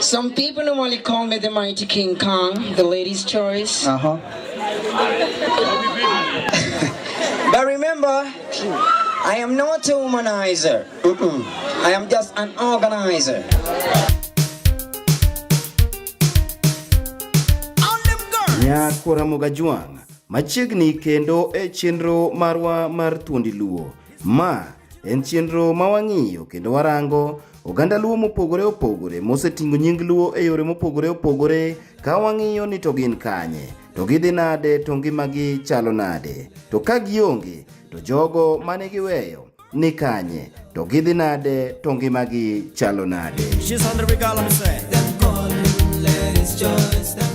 Some people normally call me the mighty King Kong, the lady's choice. But remember, I am not a womanizer. I am just an organizer. Nyakura Mugajuang, machiegni kendo e chenro marwa mar thuondi luo. Ma en chenro mawang'iyo kendo warango oganda luo mopogore opogore moseting'o nying luo e yore mopogore opogore, ka wang'iyo ni to gin kanye, to gidhi nade, to ngimagi chalo nade, to ka gionge to jogo mane giweyo ni kanye, to gidhi nade, to ngimagi chalo nade.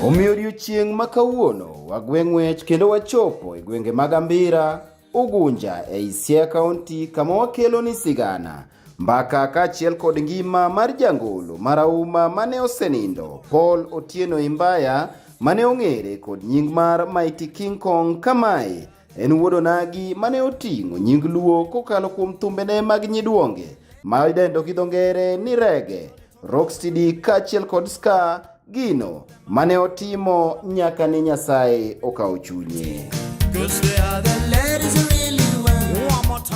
Omiyo odiochieng' ma kawuono wagweng'wech kendo wachopo e gwenge mag Ambira, Ugunja e Siaya County, kama wakelo ni sigana mbaka kaachiel kod ngima mar jangolo marahuma mane osenindo Paul Otieno Imbaya, mane ong'ere kod nying mar Mighty King Kong. Kamae en wuod onagi mane oting'o nying luo kokalo kuom thumbene mag nyiduonge ma idendo gi dho ngere ni reggae, rocksteady kaachiel kod ska, gino mane otimo nyaka ni Nyasaye okawo chunye.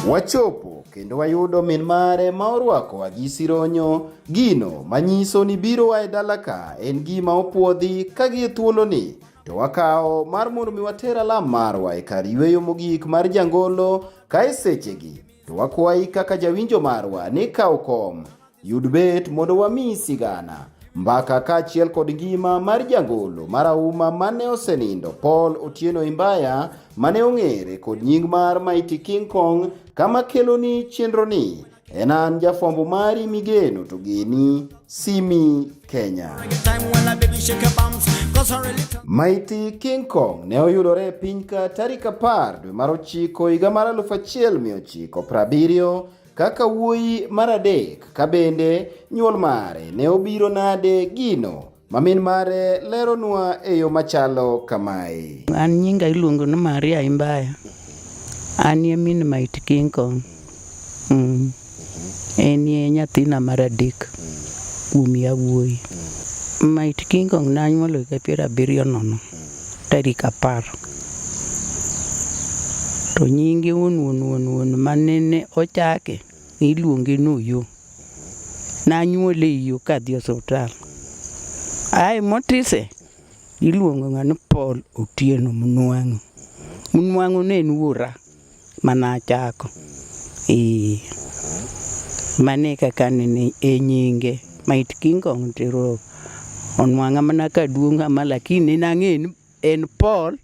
Wachopo kendo wayudo min mare ma orwako agisi ronyo, gino manyiso ni biro wa e dala ka en gima opuodhi. Ka gi thuolo ni to wakawo mar mondo mi water alam marwa e kar yweyo mogik mar jangolo. Ka e sechegi to wakwayi kaka jawinjo marwa ni kaw kom, yud bet mondo wami sigana mbaka kaachiel kod ngima mar jangolo marahuma mane osenindo Paul Otieno Imbaya, mane ong'ere kod nying mar Mighty King Kong. Kama kelo ni chenro ni en an jafwambo mari migeno to geni Simi Kenya. Mighty King Kong ne oyudore e piny ka tarik 10 dwe mar 9 higa mar 1970 kaka wuoyi mar adek. Ka bende nyuol mare ne obiro nade, gino mamin mare leronwa e yo machalo kamae. An nyinga iluongo ni Maria Imbaya. An ye min Mighty King Kong. En ye nyathina mar adek kuom yawuoyi. Mighty King Kong ne anyuolo higa 70 tarik 10. To nyinge wuon manene ochake iluonge Noyo. Nanyuole iyo kadhi osuptal. Ai motise iluongo ng'ani Paul Otieno Mnwang'o. Mnwang'o ne en wuora manachako. Mane kaka nene e nyinge Mighty King Kong tero onwang'a mana kaduonga ma, lakini nang'e en Paul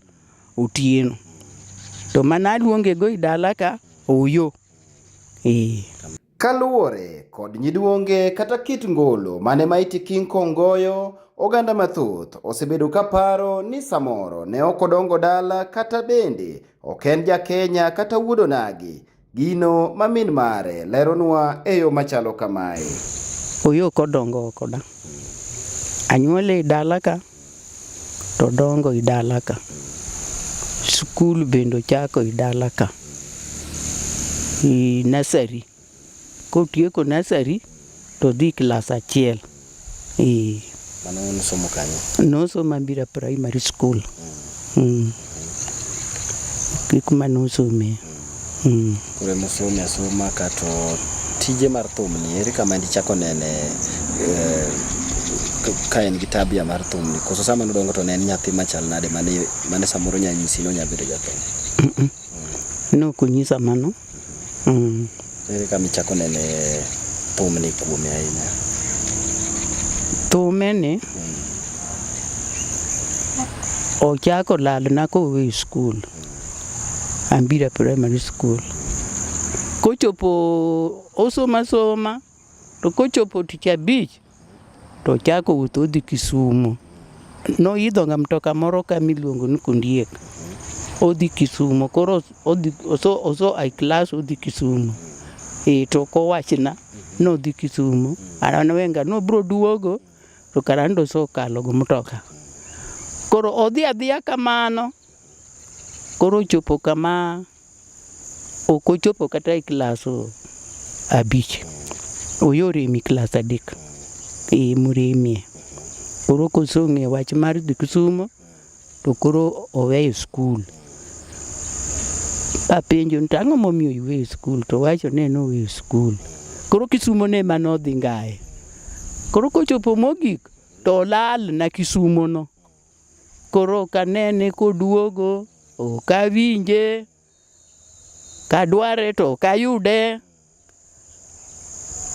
Otieno. To mana luonge go idala ka Oyo. Kaluwore kod nyiduonge kata kit ngolo mane Mighty King Kong goyo, oganda mathoth osebedo kaparo ni samoro ne okodongo dala, kata bende ok en ja Kenya kata wuod onagi. Gino mamin mare leronwa e yo machalo kamae. Oyo kodongo koda. Anyuole idala ka to dongo idala ka. Skul bendo chako idala ka. Nursery. Kotieko nursery to dhi klas 1. Mano nosomo kanyo? Nosomo Ambira Primary School. Kuma nosome. Kure mosome asoma kato tije mar thum ni ere kama ndichako nene ka en gi tabia mar thum ni, koso sama nodongo to ne en nyathi machal nade mane samoro nyanyisi no nyabedo jathum? No kunyisa mano. Ere kama ichako nene thum ni kuome ahinya? Thume ni ochako lalna kowe skul, Ambira Primary School. Kochopo osoma to kochopo tich abich to chako wuotho dhi Kisumu. No idho nga mtoka moro kamiluongo ni Kundiek. Odhi Kisumu, koro oso ai class odhi Kisumu. To kowachna no dhi Kisumu, an wenga no bro duogo to karando so kalo go mtoka. Koro odhi adhiya kamano. Koro chopo kama okochopo kata e class 5. Oyore mi class 3. Muremie. Koro kosong'e wach mar dhi Kisumu to koro oweyo skul. Apenjo ni ang'o momiyo iweyo skul, to wacho ni noweyo skul. Koro Kisumo ne manodhi ngae. Koro kochopo mogik to olal na Kisumo no. Koro kanene koduogo, okawinje, kadware to okayude.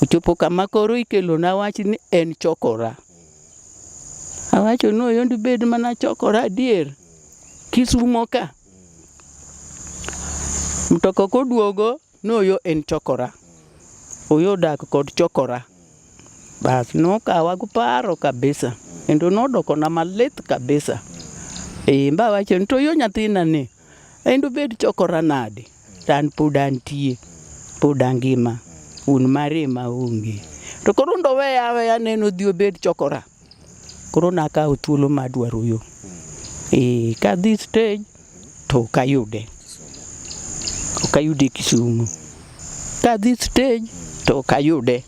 Ochopo kama koro ikelo na wach ni en chokora. Awacho no yondi bed mana chokora adier Kisumo ka. Mtoko koduogo noyo en chokora. Oyo dak kod chokora. Bas nokawa gi paro kabisa. Kendo nodoko na malit kabisa. Mba wacho ni to yo nyathina ni. Endo bed chokora nade. Tan pod antie. Pod angima. Un mare maonge. To koro ndo weya neno dhi obed chokora. Koro nakawo thuolo madwaro yo. Kadhi stage to okayude. Okayude Kisumu. Kadhi stage to okayude.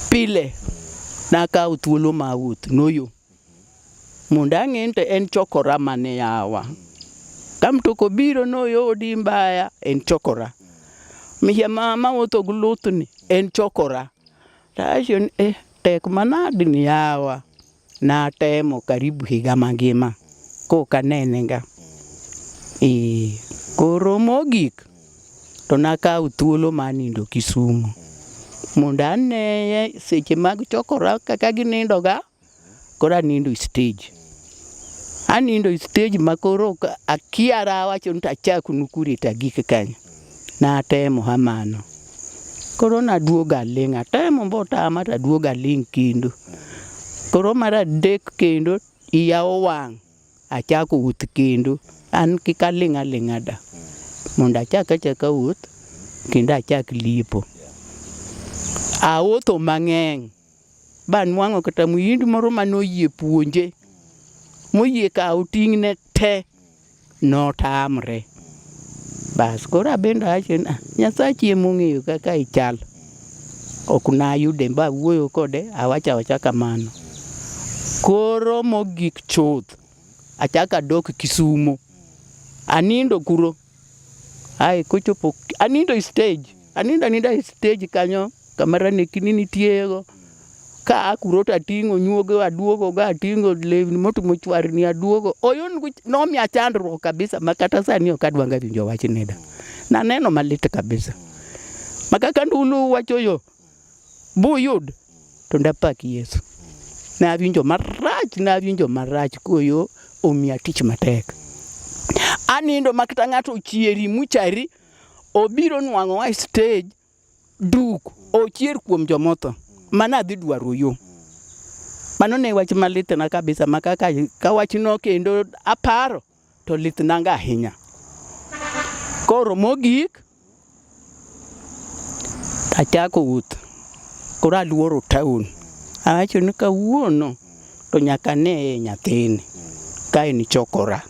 Pile nakawo thuolo mawuoth noyo. Mondo ang'e to en chokora mane yawa. Ka mtoko biro noyo odi mbaya en chokora. Miya mama wuotho gi luthni en chokora. Tawacho ni tek manade ni yawa. Natemo karibu higa mangima. Koka nenenga. Koro mogik to nakawo thuolo manindo Kisumu. Mondo aneye seche mag chokora kaka ginindo ga. Koro anindo stage. Anindo stage makoro akiara wacho ni achako nukuri tagik kanyo. Natemo hamano. Koro naduoga aling'. Atemo mbotama taduoga aling' kendo. Koro mar adek kendo iya owang'. Achako wuoth kendo. An kik aling' aling'a da. Mondo achaka wuoth kendo achak liepo. Awuotho mang'eny. Ba nwang'o kata muyindi moro manoyie puonje. Moyie kawo ting'ne te notamre. Bas koro abendo awacho ni Nyasachi emong'eyo kaka ichal. Ok nayude ba wuoyo kode awacha kamano. Koro mogik chuth. Achaka dok Kisumo. Anindo kuro. Kochopo anindo stage. Aninda stage kanyo kamara ne kini nitiego. Ka akuro tating'o nyuogo aduogo ga ating'o lewni motimo chwarni aduogo. Oyun nomiya chandruok kabisa makata sani ok adwanga winjo wach neda. Naneno malit kabisa. Makaka ndulu wacho yo. Buyud. To ndapaki Yesu. Nawinjo marach koyo omiya tich matek. Anindo makata ng'ato ochieri muchari obiro nwang'o wa stage duk ochier kuom jomotho. Mana dhi dwaro yo. Mano ne wach malit na kabisa makaka ka wach no kendo aparo to lit nanga ahinya. Koro mogik achako wuoth. Koro aluoro town. Awacho ni kawuono to nyaka ne nyathini. Kae ni chokora.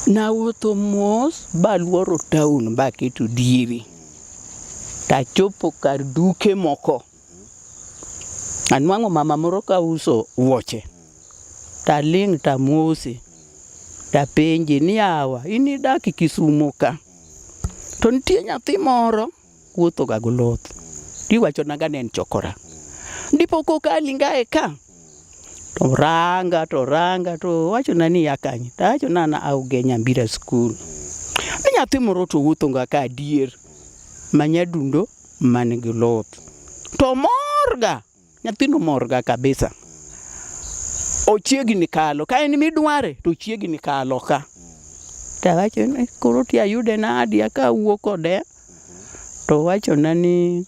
Nawuotho mos ba luoro town ba keto dieri. Tachopo kar duke moko. Anwang'o mama moro ka uso wuoche. Taling' tamose. Tapenje ni yawa inidak Kisumo ka. To nitie nyathi moro wuotho ga goluth. Tiwacho naga ne en chokora. Ndipo koka alingae ka. To ranga to wacho na ni yakanye. Tawacho na auge Nyambira school. Ni nyathi moro to wuotho ga ka adier. Manyadundo manigi luth. To morga. Nyathino morga kabisa. Ochiegni kalo. Ka en midware to chiegni kalo ka. Tawacho ni koro ti ayude nadi aka wuok kode. To wacho na ni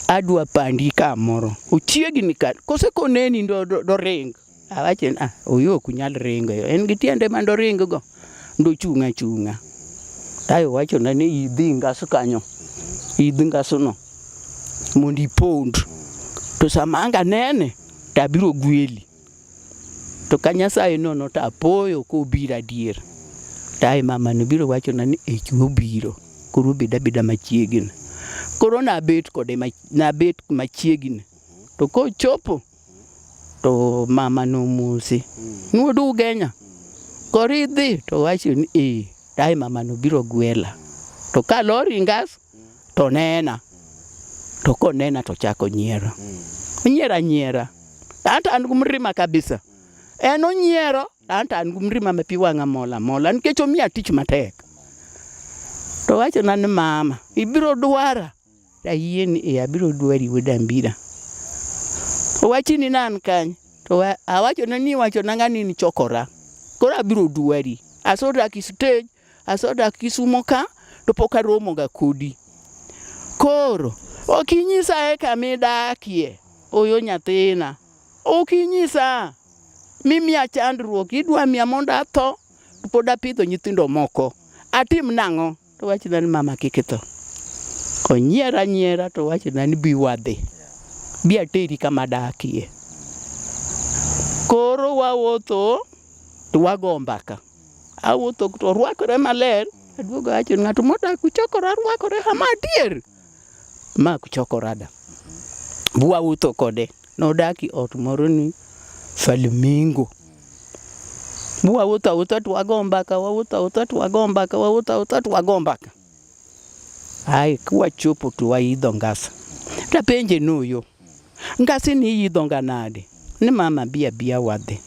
adwa pandi kamoro. Ochiegni kalo. Kose koneni do ring. Awacho ni oyo ok nyal ringo. En gi tiende man do ring go. Ndo chunga. Tayo wacho na ni idhi ngasu kanyo. Idhi ngasu no. Mondi pond. To samanga nene tabiro gweli. To ka Nyasaye nono to apoyo kobiro adier. Tae mama no biro wacho na ni echuo biro. Koro beda machiegni. Koro nabet machiegni to kochopo to mama nomusi nuodu genya koridhi to wacho ni dai mama no biro gwela to ka lori ngas to nena to konena to chako nyiero nyiera anta an gumrima kabisa en onyiero anta an gumrima me pi wanga mola nikech omiya tich matek to wacho na ni mama ibiro dwara ayien abiro dwari wodambira wachi ni nan kany to awacho na ni wacho na ngani ni chokora kora biro dwari asoda ki stage asoda Kisumo ka to poka romo ga kodi koro okinyisa e kamidakie oyo nyathina okinyisa mimi achandruok idwa miya mondo atho to pod apidho nyithindo moko atim nango to wacho na ni mama kikitho onyiera to wacho na ni bi wadhi bi ateri kama dakie koro wawuotho to wago mbaka awuotho to rwakore maler aduogo acho ng'ato modak kuchokora rwakore hama adier ma kuchokorada bua wuotho kode nodaki ot moro ni Flamingo bua wuotho to wago mbaka wawuotho to wago mbaka ai kwa chopo to waidho ngasa tapenje noyo ngasi ni idho nganade ni mama bia wadhi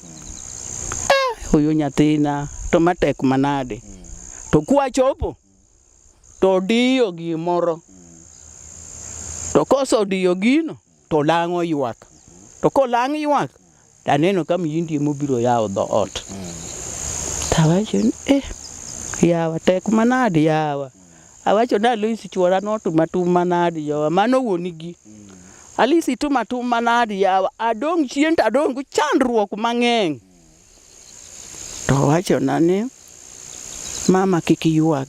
oyo nyathina to matek manade to kwa chopo to diyo gimoro to koso diyo gino to lango ywak to kolang ywak taneno kama yindi mobiro yawo dho ot tawacho yawa tek manade yawa awacho na Luisi chuora no tumatum manade yawa mano wonigi Alisi tumatum manade yawa adong chien tadong chandruok mang'eny to wacho na ni mama kiki yuag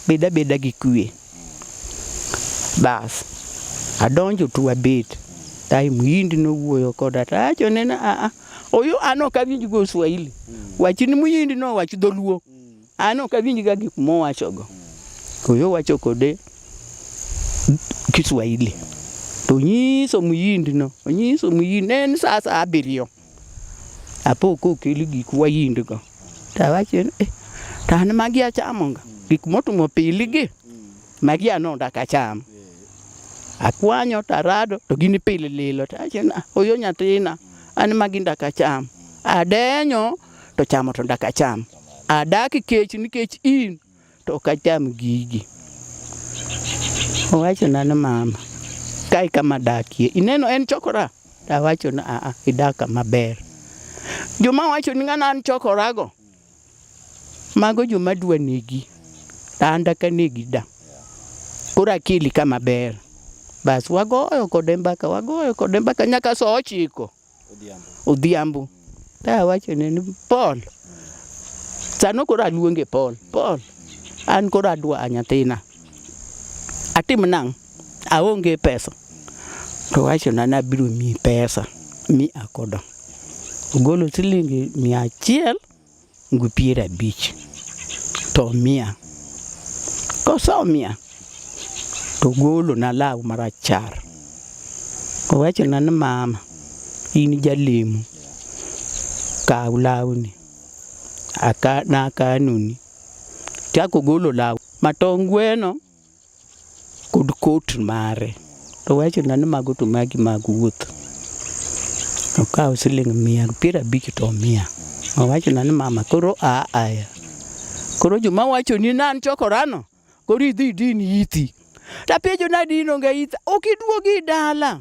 beda gi kwe bas adonjo tu abet tai muyindi no wuoyo koda tacho nena oyo ano kawinji go Swahili wachini muyindi no wach dholuo ano kawinji ga gik mo wachogo oyo wacho kode Kiswahili to nyiso muyindi no onyiso muyindi en sasa abiriyo apoko keli gik wayindi go tawacho tan magi achamonga gik motumo piligi magi anonda kacham akwanyo tarado to gini pile lilo tacho oyo nyathina an magi ndaka cham adenyo to chamo to ndaka cham adaki kech nikech in to kacham gigi owacho na mama kai kama dakie ineno en chokora tawacho na idaka maber joma wacho ni ngana an chokorago mago joma dwa negi tanda ka negi da kora akili kama ber bas wagoyo kode mbaka nyaka so 9 odhiambo tawacho ni Paul sano kora luonge Paul an kora adwa nyathina atim nang aonge pesa to wacho na nabiro mi pesa mi akodo ogolo silingi 100 ngu 50 to 100 koso 100 to golo na law marachar owacho na mama in jalemo ka lawni na kanuni chako golo law matongweno kod kot mare to wacho na mago to magi mag wuoth okaw siling 150 to 100 owacho na mama koro aya koro joma wacho ni nan chokorano koro idhi dini iti tapenjo na dino nga ita okiduogi dala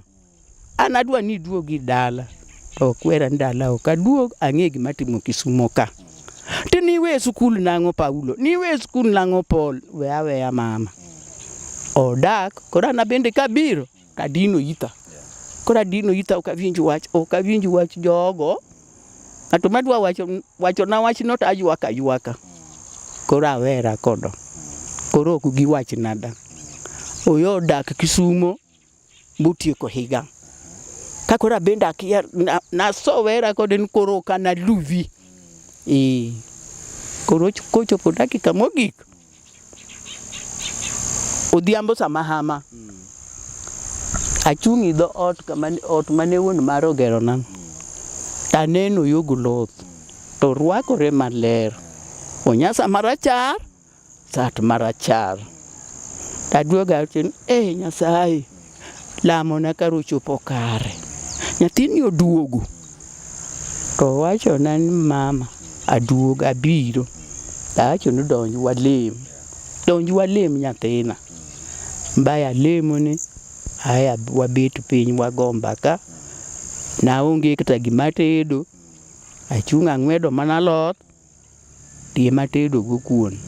an adwa ni duogi dala to kwera ndala okaduog ang'e gima timo Kisumo ka tini we skul nango Paulo ni we skul nango Paul we aweya mama odak kora na bende kabiro kadino ita kora dino ita okawinji wach jogo ato madwa wacho na wach not aywaka kora awera kodo koro ok gi wach nada oyo dak Kisumo butieko higa ka kora bende akia na sowera kode koro kana luvi koro kochopo dakika mogik odhiambo samahama Achung' idho ot mane wuon mare ogero na. Taneno yo goloth. To rwakore maler. Onyasa marachar, sat marachar. Taduoga atin, Nyasaye, lamona karo chopo kare. Nyathini oduogo. To wacho na ni mama, aduogo abiro. Tawacho ni donj walem. Donj walem nyathina. Mbaya lemo ni, aya wabet piny wagomba ka. Naonge kata gima tedo. Achung' ang'wedo mana lot. Tie matedo go kuon.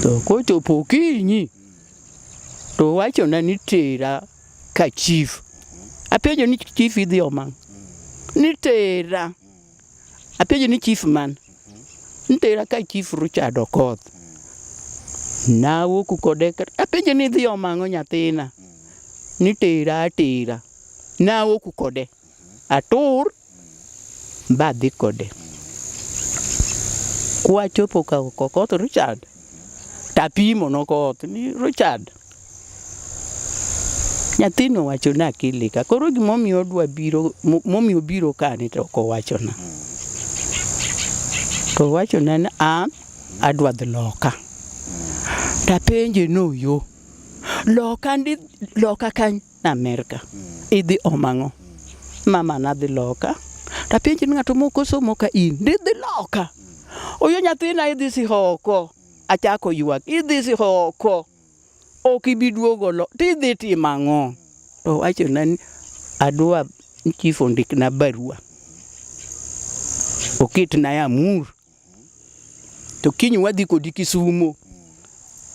To kochopo okinyi. To wacho na ni tera ka chief. Apenjo ni chief idhi omang'. Ni tera. Apenjo ni chief man. Ni tera ka chief Richard Okoth. Nawuok kode. Apenjo ni idhi omang'o nyathina. Ni tera. Nawuok kode. Atur. Badhi kode. Kwachopo ka Okoth Richard. Tapimo n'Okoth ni Richard. Nyathino wacho na kilika. Koro gimomiyo odwa biro, momiyo biro kani to ok owacho na. To wacho na ni adwa dhi loka. Tapenje no yo. Loka kany na Amerika. Idhi omang'o. Mama na dhi loka. Tapenje ni ng'ato moko somo ka in. Dhi loka. Oyo nyathina idhi si oko. Achako ywak. Idhi si oko. Ok ibiduogo lo. Tidhi timang'o. To wacho na ni adwa chief ondik na barua. Oket na ya mur. To kiny wadhi kodi Kisumo.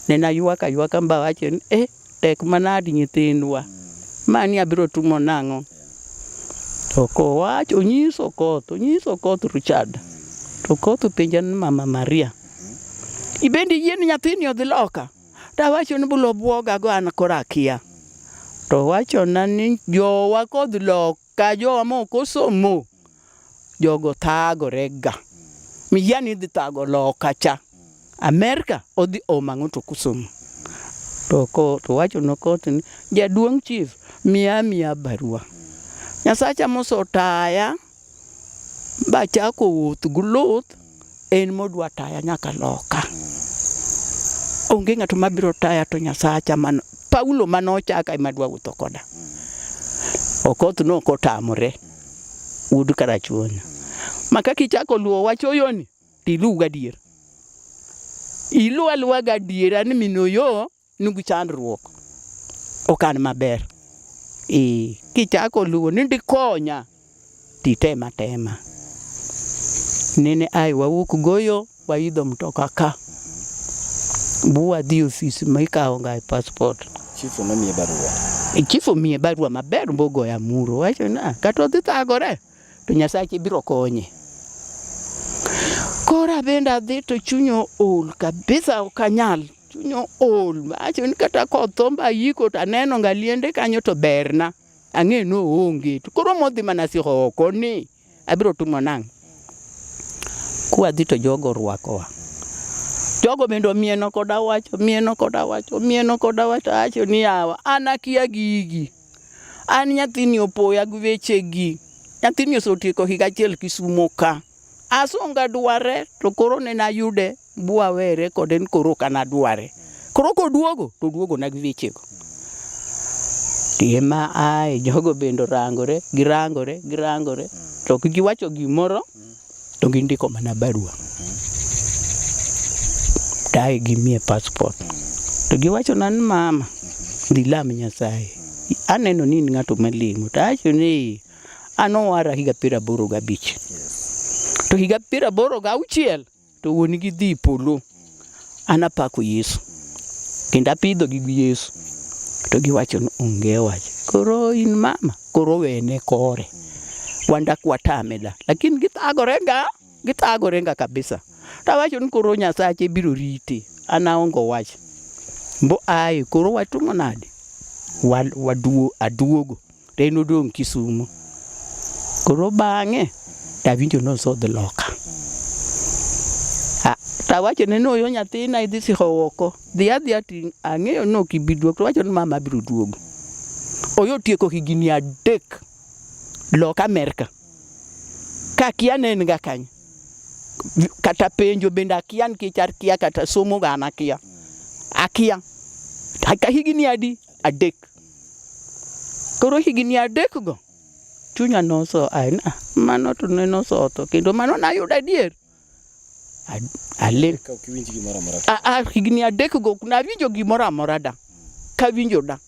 Nena ywaka mba wacho ni tek manadi nyithindwa. Mani abiro tumo nang'o. To ko wacho onyiso Okoth Richard. To Okoth penja ni Mama Maria. Ibendi yien nyathini odhi loka. Ta wacho ni bulo buoga go an kora kia. To wacho na ni jowa kod loka jowa moko somo. Jogo thagore ga. Miyani dhi thago loka cha. Amerika odhi omang'o to kusomo. To wacho n'Okoth ni jaduong' chief miya barua. Nyasacha mosotaya. Bachako wuoth guluth. En modwa taya nyaka loka. Onge ng'ato mabiro taya to Nyasacha man Paulo manochaka ema dwa wuotho koda. Okoth no kotamore. Ud karachuonyo. Maka kichako luwo wacho yoni tilu gadier. Ilu aluwa gadiera ni minoyo nugu chandruok. Okan maber. Kichako luwo ni ndikonya titema. Nene ai wawuok goyo waidho mtoka ka. Buwa dhi ofisi ma ikawo ga passport. Chief omiye barua. Chief omiye barua maber mbogo ya muro. Wacho na kata odhi thagore to Nyasache biro konye. Kora benda dhi to chunyo ol kabisa okanyal. Chunyo ol. Wacho ni kata kothomba yiko to aneno ngaliende kanyo to berna. Ang'e no onge. Koro modhi mana si oko ni. Abiro tumo nang'. Kwa dhi to jogo rwakowa. Jogo bendo mieno koda wacho. Acho ni yawa. Anakia gigi. An nyathini opoya gi weche gi. Nyathini osotieko higa achiel Kisumo ka. Asonga dware to koro ne nayude bua were kode ni koro kana dware. Koro koduogo to duogo na gi weche go. Tiema jogo bendo rangore. To giwacho gimoro to gindiko mana barua. Tae gimie passport. To giwacho na ni mama dhi lam Nyasaye. Aneno ni ng'ato malimo. Tacho ni anowara higa 85. To higa 86 to wuon gi dhi polo. Anapako Yesu. Kendo apidho gi Yesu. To giwacho ni onge wach. Koro in mama koro wene kore. Wanda kwatame da. Lakini githagorenga kabisa. Tawacho ni koro Nyasache biro rite. Anaongo wach. Mbo koro watumo nade. Aduogo. Reno dong' Kisumo. Koro bang'e tawinjo nosodh loka. Tawacho ne noyo nyathina idhi si oko. Dhi ti ang'eyo no kibiduok. To wacho ni mama biro duogo. Oyo tieko higni 3 loka Amerika. Ka kia nen ga kany. Kata penjo bende akia nikech akia kata somo ga akia. Akia. Ka higni adi 3. Koro higni 3 go. Chunya noso aina. Mano to neno so to kendo mano na yuda dier. Ale. Higni 3 go na winjo gimoro amora da. Ka winjo da.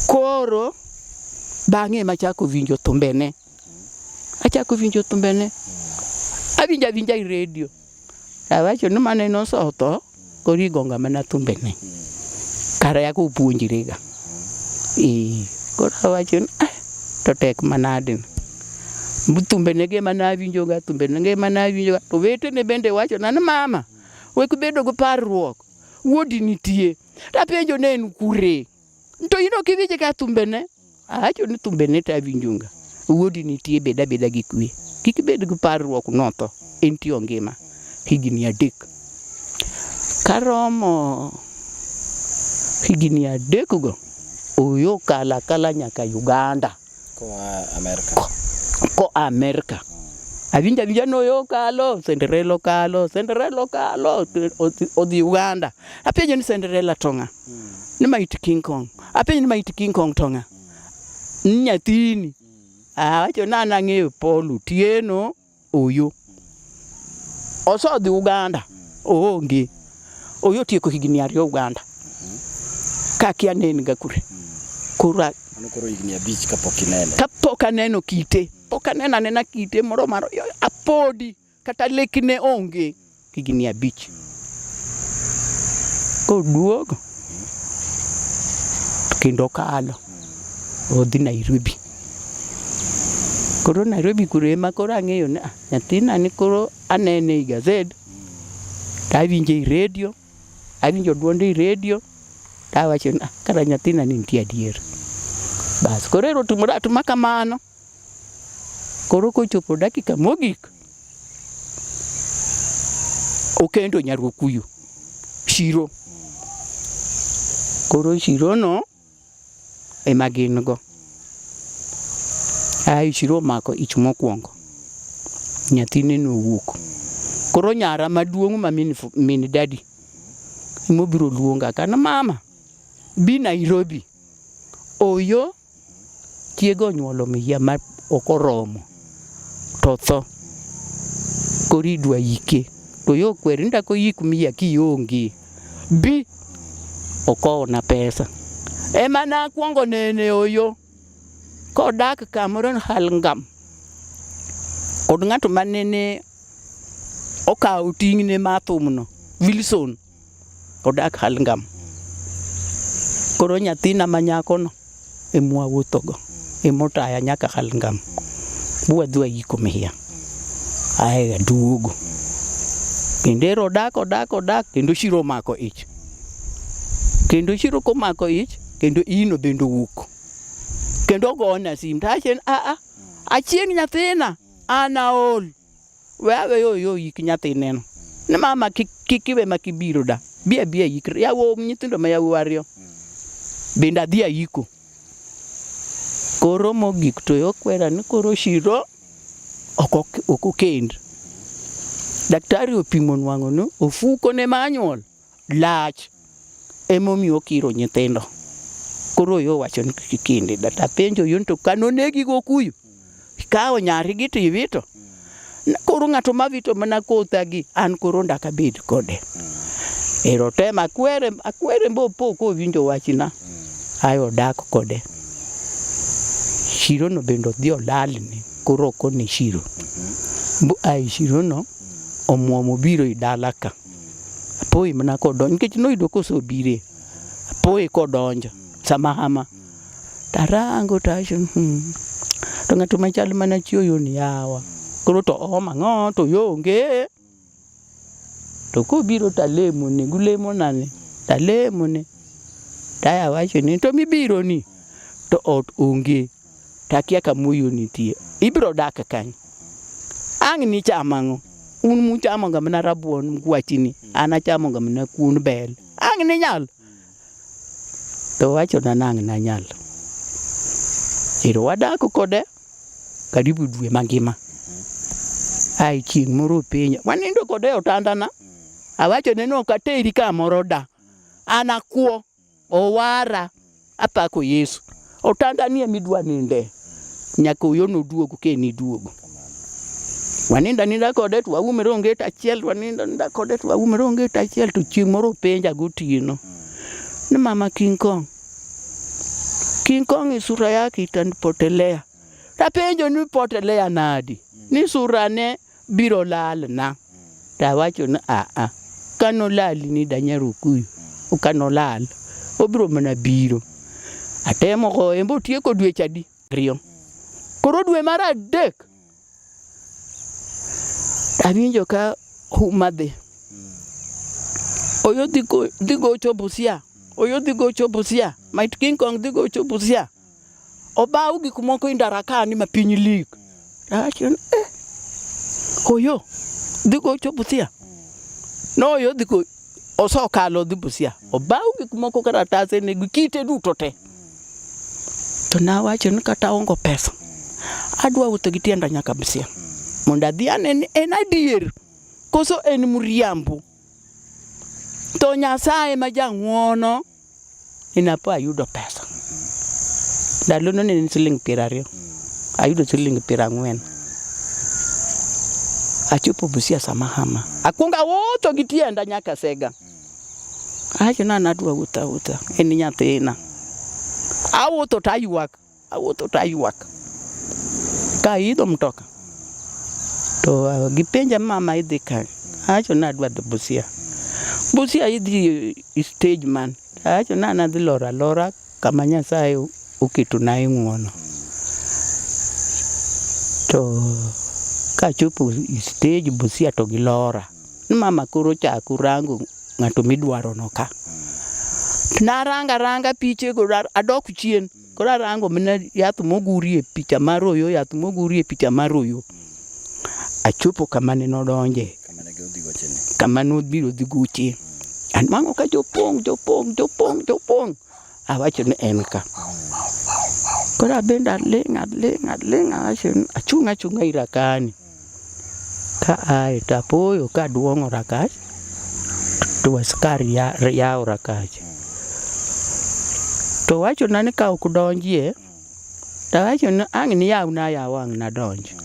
Koro bang'e machako winjo thumbene. Achako winjo thumbene. Awinja i radio. Awacho ni mane noso to koro igonga mana thumbene. Kara yako puonjire ga. Koro awacho ni to tek manade. Thumbene ge mana winjo ga thumbene ge mana winjo ga. To wetene bende wacho na mama. Wek bedo go parruok. Wuodi nitie. Tapenjo ne en kure. To ino kiwinje ka thumbene. Awacho ni thumbene ta winjonga. Wuodi nitie beda gi kwe. Kik bed gi parruok noto. Enti ongima. Higni 3. Karomo higni 3 go. Oyo kala nyaka Uganda. Ko Amerika. Awinja no yo kalo. Cinderella kalo. Odi Uganda. Apenjo ni Cinderella tonga. Ni maiti King Kong. Apenjo ni maiti King Kong tonga. Nyathini. Wacho nana ng'eyo Paul Otieno Oyo. Oso dhi Uganda. Oonge. Oyo tieko higni 2 Uganda. Ka kia nen ga kure. Koro higni 5 kapok inene. Kapok aneno kite. Pok anena kite moro maro. Apodi. Kata lekne onge. Higni 5. Koduogo. Kendo kalo. Odhi Nairobi. Koro Nairobi kure ema koro ang'eyo ni nyathina ni koro anene i gazet. Awinje i radio. Awinjo duonde i radio. Tawacho ni kara nyathina ni nitie adier. Bas koro ero timore atuma kamano. Koro kochopo dakika mogik. Okendo Nyarukuyu. Shiro. Koro Shiro no ema gin go. Shiro mako ich mokwongo. Nyathine no wuok. Koro nyara maduong' ma min daddy. Imobiro luonga kana mama. Bi Nairobi. Oyo tiego nyuolo miya ma okoromo. To tho. Koro idwa yike. To yo kweri ndako yik miya kionge. Bi okowo na pesa. Ema na kwongo nene Oyo. Kodak kamoro Halngam. Kod ng'ato manene okawo ting'ne mathumno. Wilson. Odak Halngam. Koro nyathina manyakono emwawuothogo. Emotaya nyaka Halngam. Buwadhwa yiko miya. Aya duogo. Kendo odak. Kendo Shiro mako ich. Kendo Shiro komako ich. Kendo ino bendo wuok. Kendo gona sim. Tachen achieng nyathina. Anaol. Wewe yo yik nyathineno. Ni mama kikiwe makibiro da. Bia yikre. Yawo nyithindo ma yawo ariyo. Benda dhia yiko. Koro mogik to yo kwera ni koro Shiro okokend. Daktari opimo nwang'o no. Ofuko ne manyuol. Lach. Emomiyo kiro nyithindo. Koro yo wacho ni kikinde. Data penjo yo to kanonegi go kuyu. Ikawo nyari gito iwito. Koro ng'ato mawito mana kothagi. An koro ndaka bed kode. Ero tema akwere mbopo ko winjo wachina. Ayo dak kode. Shiro no bendo dhi olalni. Koro kone Shiro. Shiro no omuomo biro i dala ka. Apoi mana kodonjo. Nikech noyudo kosobire. Apoi kodonjo. Samahama. Tarango tacho. To ng'ato machal mana chioyo ni yawa. Koro to mang'o to yonge. To kobiro talemo ne. Gulemo nane. Talemo ne. Taya wacho ni to mibiro ni. To ot onge. Takia kamoyo nitie. Ibiro dak kany. Ang' ni chamang'o. Un muchamo ga mana rabuon mkwachini. Ana chamo ga mana kuon bel. Ang' ni nyal. To wacho na nang' na nyalo. Ero wadako kode karibu dwe mangima. Ai chieng' moro piny. Wanindo kode otanda na. Awacho ne no kateri kamoro da. Anakuo. Owara. Apako Yesu. Otanda ni midwa ninde. Nyaka uyo noduogo ke ni duogo. Waninda kode to waumre onget achiel. Waninda kode to waumre onget achiel. To chieng' moro penja gotieno. Ni mama King Kong. King Kong ni sura yake itanipotelea. Tapenjo ni potelea nadi. Ni sura ne biro lal na. Tawacho na Kano lali ni danyaru kuyu. Ukano lal. Obiro mana biro. Atemo ko embo tieko dweche adi. Rio. Koro dwe mar adek. Awinjo ka huma dhi. Oyo dhigo chopo Busia. Oyo dhigo chopo Busia. Might King Kong dhigo chopo Busia. Obau gik moko indarakani ma piny lik. Awacho Oyo dhigo chopo Busia. No oyo dhigo osokalo dhi Busia. Obau gik moko karatase ne kite duto te. To nawacho ni kata ongo pesa. Adwa wuotho gi tienda nyaka Busia. Mondo adhi anene en adier. Koso en muriambu. To Nyasaye ma jang'wono inapo ayudo pesa. Ndalo no ne siling 20. Ayudo siling 40. Achopo Busia sama hama. Akunga wuotho gi tienda nyaka Sega. Acho na nadwa wuotho. En nyathina. Awuotho tayuak. Ka idho mtoka. To gipenja mama idhi ka. Acho na adwa dhi Busia. Busia idhi stage man. Acho na nadhi lora kama Nyasaye oketo na ng'wono. To kachopo stage Busia to gilora. Mama koro chako rango ng'ato midwaro no ka. Naranga piche go adok chien. Koro arango mana yath moguri e picha mar Oyo, Achopo kama ne nodonje. Kama nodhiro dhigo chien. An mango ka jopong. Awacho ni en ka. Koro abenda aling achunga irakani. Ka ai tapoyo ka duongo rakach. To askari yawo rakach. To wacho na ni ka ok donjie. To wacho ni ang' ni yaw ang' na donji.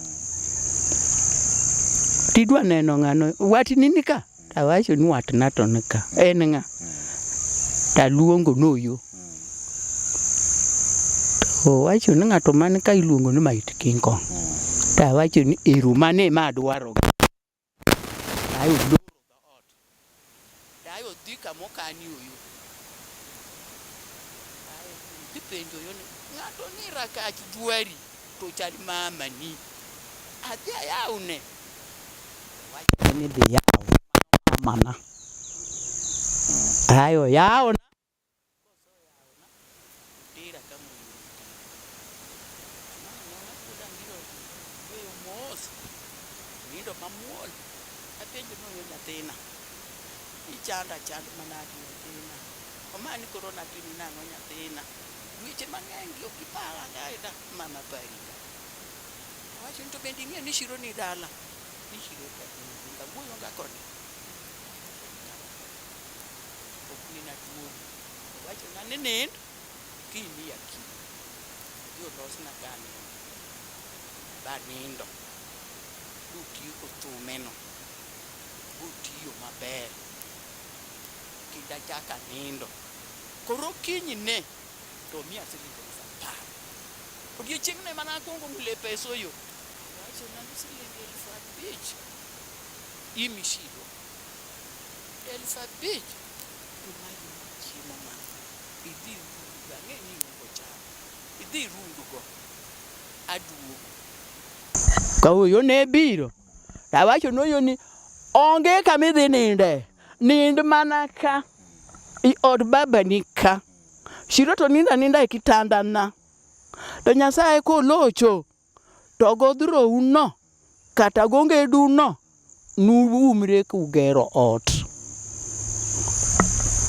Tidwa neno ng'ano. Wati nini ka? To wacho ni wat na to nika. En ng'a? Taluongo n'Oyo. To wacho ni ng'ato man ka iluongo ni Might King Kong. To wacho ni eru mane ma dwaro. Ayo duro ga ot. Ayo dhika mokani Oyo. Ayo dipenjo yo ni ng'ato ni rakach dwari to chal mama ni. Adhi ayawne. Wacho ni dhi yaw mana. Ayo yawna. Tira kama nindo mamuol. Apenjo no yo nyathina. Ichanda manadi nyathina. Omani korona tini nang'o nyathina. Dweche mang'eny gi okipara gaida mama barika. Wacho to bendi ng'e ni shiro ni dala. Ni shiro ka nga wuoyo nga kode. Ok ni na tuo. Wacho na ni nind kini yaki. Yo los na gani. Ba nindo. Utiyo kothumeno. Utiyo maber. Kida chaka nindo. Koro kinyi ne. To miya silingi 10,000. Odiochieng' ne mana akwongo mule pesa Oyo. Wacho na ni silingi 5,000. Imishiro. 5,000. Tumayi chiemo ma. Idhi rundu. Ang'e ni ungo chamo. Idhi rundu go. Aduogo. Ka Oyo ne biro. Tawacho n'Oyo ni onge kamidhi ninde. Nind mana ka. I od baba ni ka. Shiro to ninda e kitanda na. To Nyasaye kolocho. To godhro uno. Kata gonge duno. Nuumre kugero ot.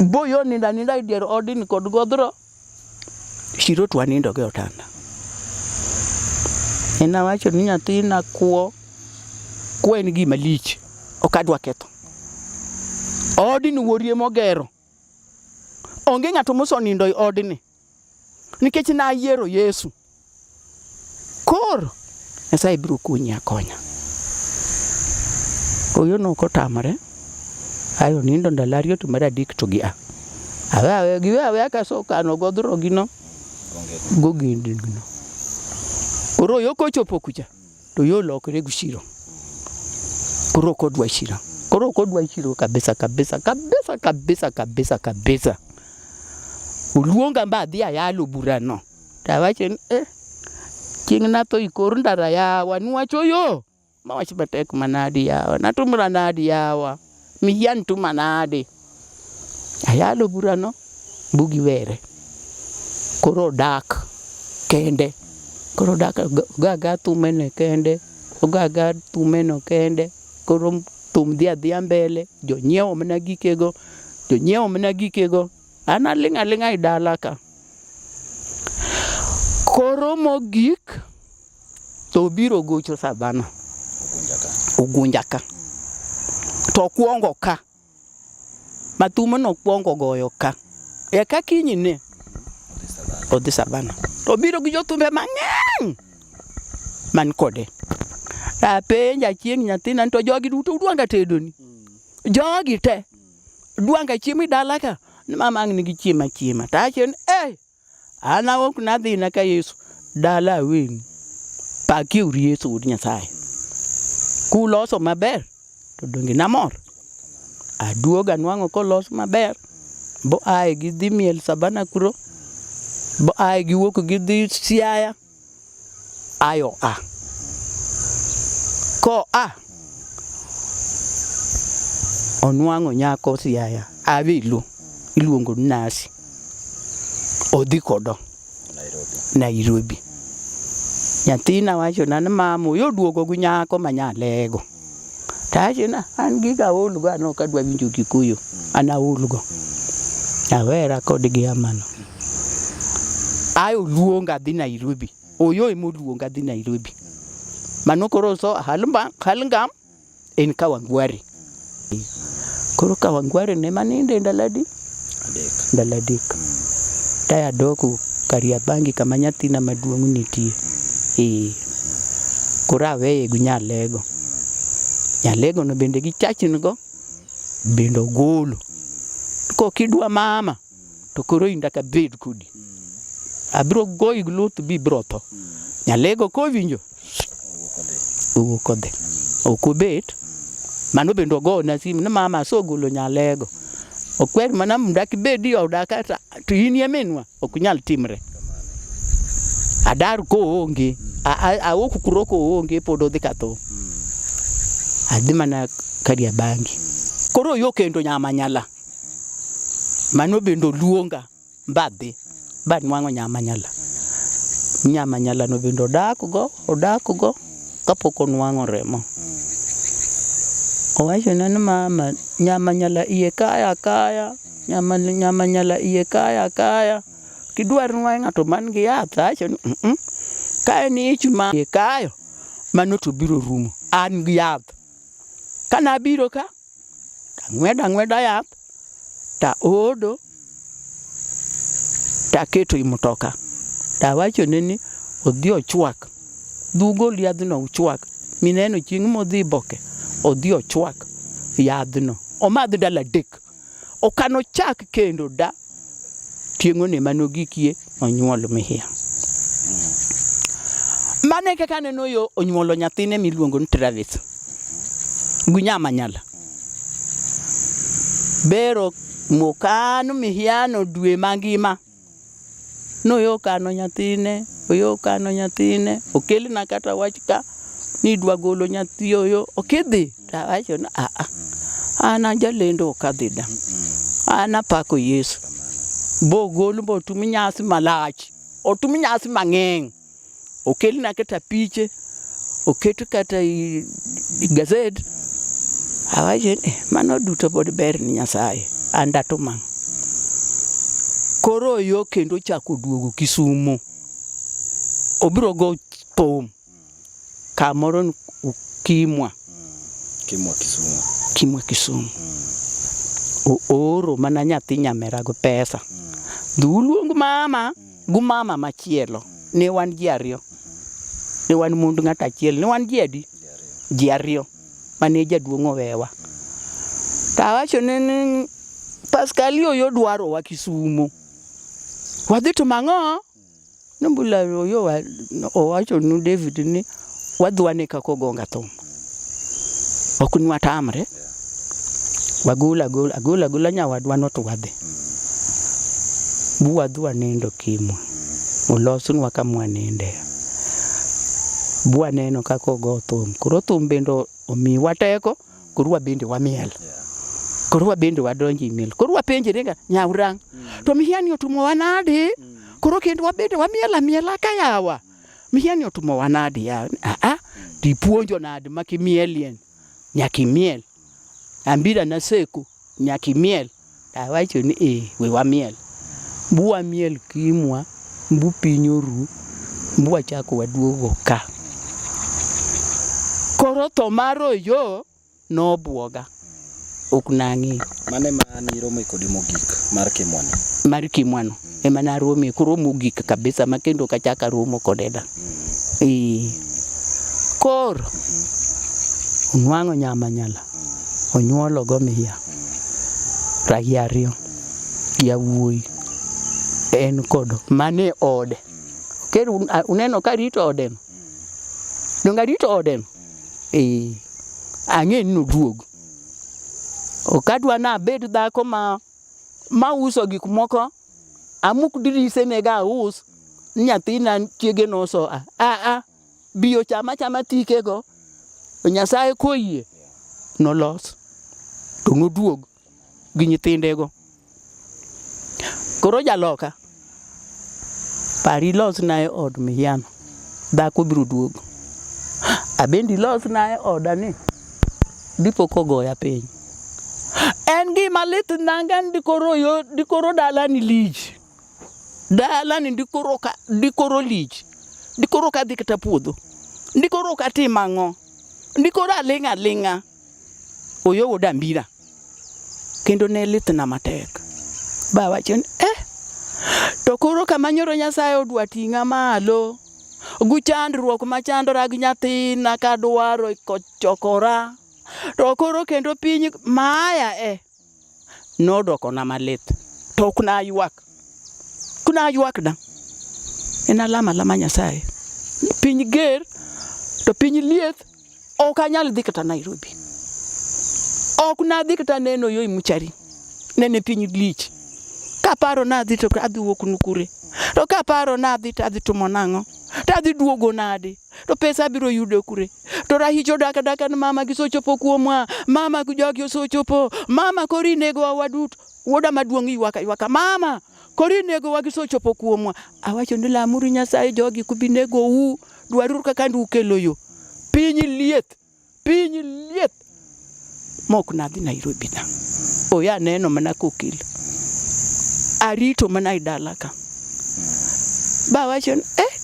Boyo ninda e dier odini kod godhro. Shiro twanindo ge otanda. Ena wacho ni nyathina kuo en gima lich. Ok adwa ketho. Odni wuorie mogero. Onge ng'ato mosonindo e odni. Nikech nayiero Yesu. Koro Nyasaye biro konyi akonya. Koyo no kotamre. Ayo nindo ndalo ariyo to mar adek to gi a. Awe kaso kano godhro gino. Gogindino. Koro yo kochopo kucha. To yo lokre gushiro. Koro kodwa shiro. Koro kodwa shiro kabisa. Uluonga mbadhi ayalo burano. Tawache chieng' natho ikor ndara yawa niwacho yo. Mawach batek manadi yawa. Natumra nadi yawa. Miyan tu manade. Ayalo burano. Bugi were. Koro dak kende. Koro dak gaga tumene kende. Ogaga tumeno kende. Koro tum dhia mbele. Jonyiewo mana gikego. Ana linga idala ka. Koro mogik to biro gocho Savana. Ugunja ka. To kuongo ka. Matumo no kuongo goyo ka. Eka kinyine. Odhi Savana. To biro gi jothumbe mang'eny. Man kode. Apenja chieng' nyathina to jogi duto udwanga tedoni. Jogi te. Dwanga chiemo dala ka. Mama ang nigi chiema. Tachen ana wok nadhi na ka Yesu dala wen. Paki uri Yesu ud Nyasaye. Kuloso maber to donge namor. Aduoga nwango kolos maber. Bo ai gi dhi miel Savana kuro. Bo ai gi wuok gi dhi Siaya. Ayo Ko onwango nyako Siaya. Avilu. Iluongo Nasi. Odhi kodo. Nairobi. Nyathina wacho na mama yo duogo gu nyako manyalego. Tachina an giga olugo ano kadwa winjo Kikuyu. Ana olugo. Awera kodgi amano. Ayo luonga dhi Nairobi. Oyo emoluonga dhi Nairobi. Mano koro so halingam en Kawangware. Koro Kawangware ne maninde ndaladi. Ndaladek. Taya doku Kariobangi kama nyathina maduong' nitie. Koro aweye gu Nyalego. Nyalego no bende gi chachin go. Bende ogolo. Kokidwa mama. To koro inda ka bed kudi. Abiro goyi gluth bi brotho. Nyalego kowinjo. Kode. Okobet. Mano bende ogo na simu na mama so golo Nyalego. Okwer mana mdak bedi odaka to inie menwa okunyal timre. Adar ko onge. Awoku kuroko onge podo dhi katho. Adhi mana Kariobangi. Koro yo kendo Nyamanyala. Mano bendo luonga mbadhi. Bad nwango Nyamanyala. Nyamanyala no bendo odak go kapok onwango remo. Owacho na mama Nyamanyala iye kaya. Nyamanyala iye kaya. Kidwar nwa ng'ato man gi yath acho kae ni chuma iye kayo. Mano to biro rumo. An gi yath. Kana biro ka. Ng'weda yath. Ta odo. Ta keto i mutoka. Ta wacho ni odhi ochwak. Dhugo yadhno ochwak. Mineno chieng' modhi boke. Odhi ochwak yadhno. Omadh dala dek. Okano chak kendo da. Tieng'one manogikie onyuolo Mihia. Mane kaka neno yo onyuolo nyathine miluongo ni Travis. Gu Nyamanyala. Bero mokano Mihiano dwe mangima. Oyo kano nyathine. Okelna kata wach ka ni dwa golo nyathi oyo. Okidhi. Tawacho na ana jalendo okadhida. Ana pako Yesu. Bo golo bo tumi nyasi malach. Otumi nyasi mang'eny. Okelna kata piche. Oketo kata i gazette. Awacho mano duto bod ber ni Nyasaye. Anda to mang. Koro yo kendo chako duogo Kisumu. Obiro go thum. Kamoro Kimwa Kisumu. Oro mana nyathi nyamera go pesa. Dhuluong mama gu mama machielo. Ne wan ji ariyo. Ne wan mundu ng'at achiel. Ne wan ji adi? Ji ariyo. Mane jaduong' owewa. Tawacho ni Pascal yo dwaro wa Kisumu. Wadhi to mang'o? Numbula yo owacho nu David ni wadhwane kako gonga thum. Okunwa tamre. Wagula nyawadwa no to wadhi. Buwadhwa nindo Kimwa. Ulosunwa kama ninde. Bua neno kako go thum. Koro thum bendo omiwa teko. Koro wabende wamiel. Koro wabende wadonji miel. Koro wapenje renga nyaurang. To mihiani otumo wanade. Koro kendo wabende wamiela kayawa. Mihiani otumo wanade ya. Dipuonjo nade makimielien. Nyakimiel. Ambira na seku nyakimiel. Tawacho ni we wamiel. Bua miel Kimwa. Mbu pinyoru. Mbua chako waduogo ka. Koro to maro yo no buoga. Oknangi. Mane mani romo kodi mogik mar Kimwano. Mar Kimwano. Ema na romo koro mogik kabisa makendo kachaka romo kodeda. Koro. Unwango nyama nyala. Onyuolo go miya. Ragiario. Ya wuoi. En kodo. Mane ode. Kero uneno karito odeno. Dongarito odeno. Ang'e no duogo. Okadwa na bed dhako ma uso gik moko. Amuk dirise nega us. Nyathina chiege no so. Biyo chama tikego. Nyasaye koyie. Nolos. To noduogo. Gi nyithindego. Koro jaloka. Pari los nae od miyano. Dhako biro duogo. Abendi los nae odani. Dipo kogoya piny. En gima lit nangan dikoro dalani lich. Dalani dikoro lich. Dikoro ka dhi kata puodho. Dikoro ka timang'o. Dikoro alinga. Oyo woda mbira. Kendo ne lit na matek. Ba wacho to koro kama nyoro Nyasaye odwa ting'a malo. Guchandruok machandora gi nyathina kadwaro kochokora. To koro kendo piny maya nodoko na malit. To kuna ywak. Kuna ywak da. En alama Nyasaye. Piny ger to piny lieth ok anyal dhi kata Nairobi. Ok na dhi kata neno yo Muchari. Nene piny lich. Kaparo na dhi to adhi wuok nukure. To kaparo na dhi to adhi tumo nang'o. To adhi duogo nade. To pesa biro yudo kure. To rahicho daka ni mama gisochopo kuomwa. Mama kujogi osochopo. Mama kori nego waduto. Woda maduong' ywaka. Mama kori nego wagisochopo kuomwa. Awacho ni lamuru Nyasaye jogi kubinego u. Dwaruru kaka ndu kelo yo. Piny lieth. Mok na dhi Nairobi na. Oya neno mana kokil. Arito mana idala ka. Ba wacho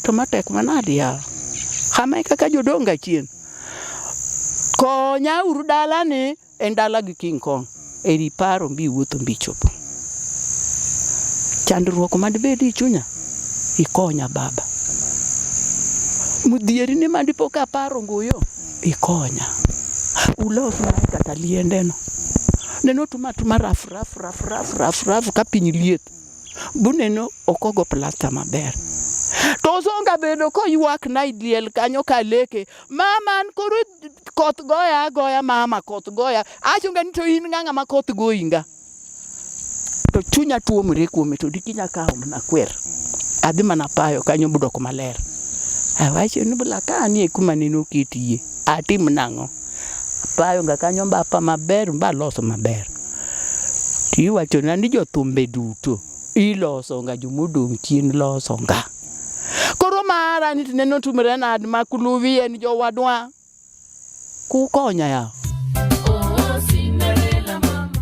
to matek manadi ya. Kama kaka jodonga chien. Konya uru dala ni en dala gi King Kong. Eri paro mbi wuotho mbi chopo. Chandruok madbedi chunya. Ikonya baba. Mudhieri ni mandipo ka paro ngoyo. Ikonya. Ulos na kata liende no. Neno tuma raf ka piny liet. Buneno okogo plasta maber. To zonga bedo ko ywak na idiel kanyo ka leke. Mama koro koth goya mama koth goya. Achunga ni to in ng'anga ma koth goyinga. To chunya tuomre kuome to dikinya kawo mana kwer. Adhi mana payo kanyo budoko maler. Awacho ni bula ka ni kuma neno kitie. Atim nang'o. Payo nga kanyo mbapa maber mba loso maber. Tiwacho na ni jothumbe duto. Iloso nga jumudong chien loso nga. Koro mara ni tineno tumre na makuluvi en jowadwa. Kukonya ya.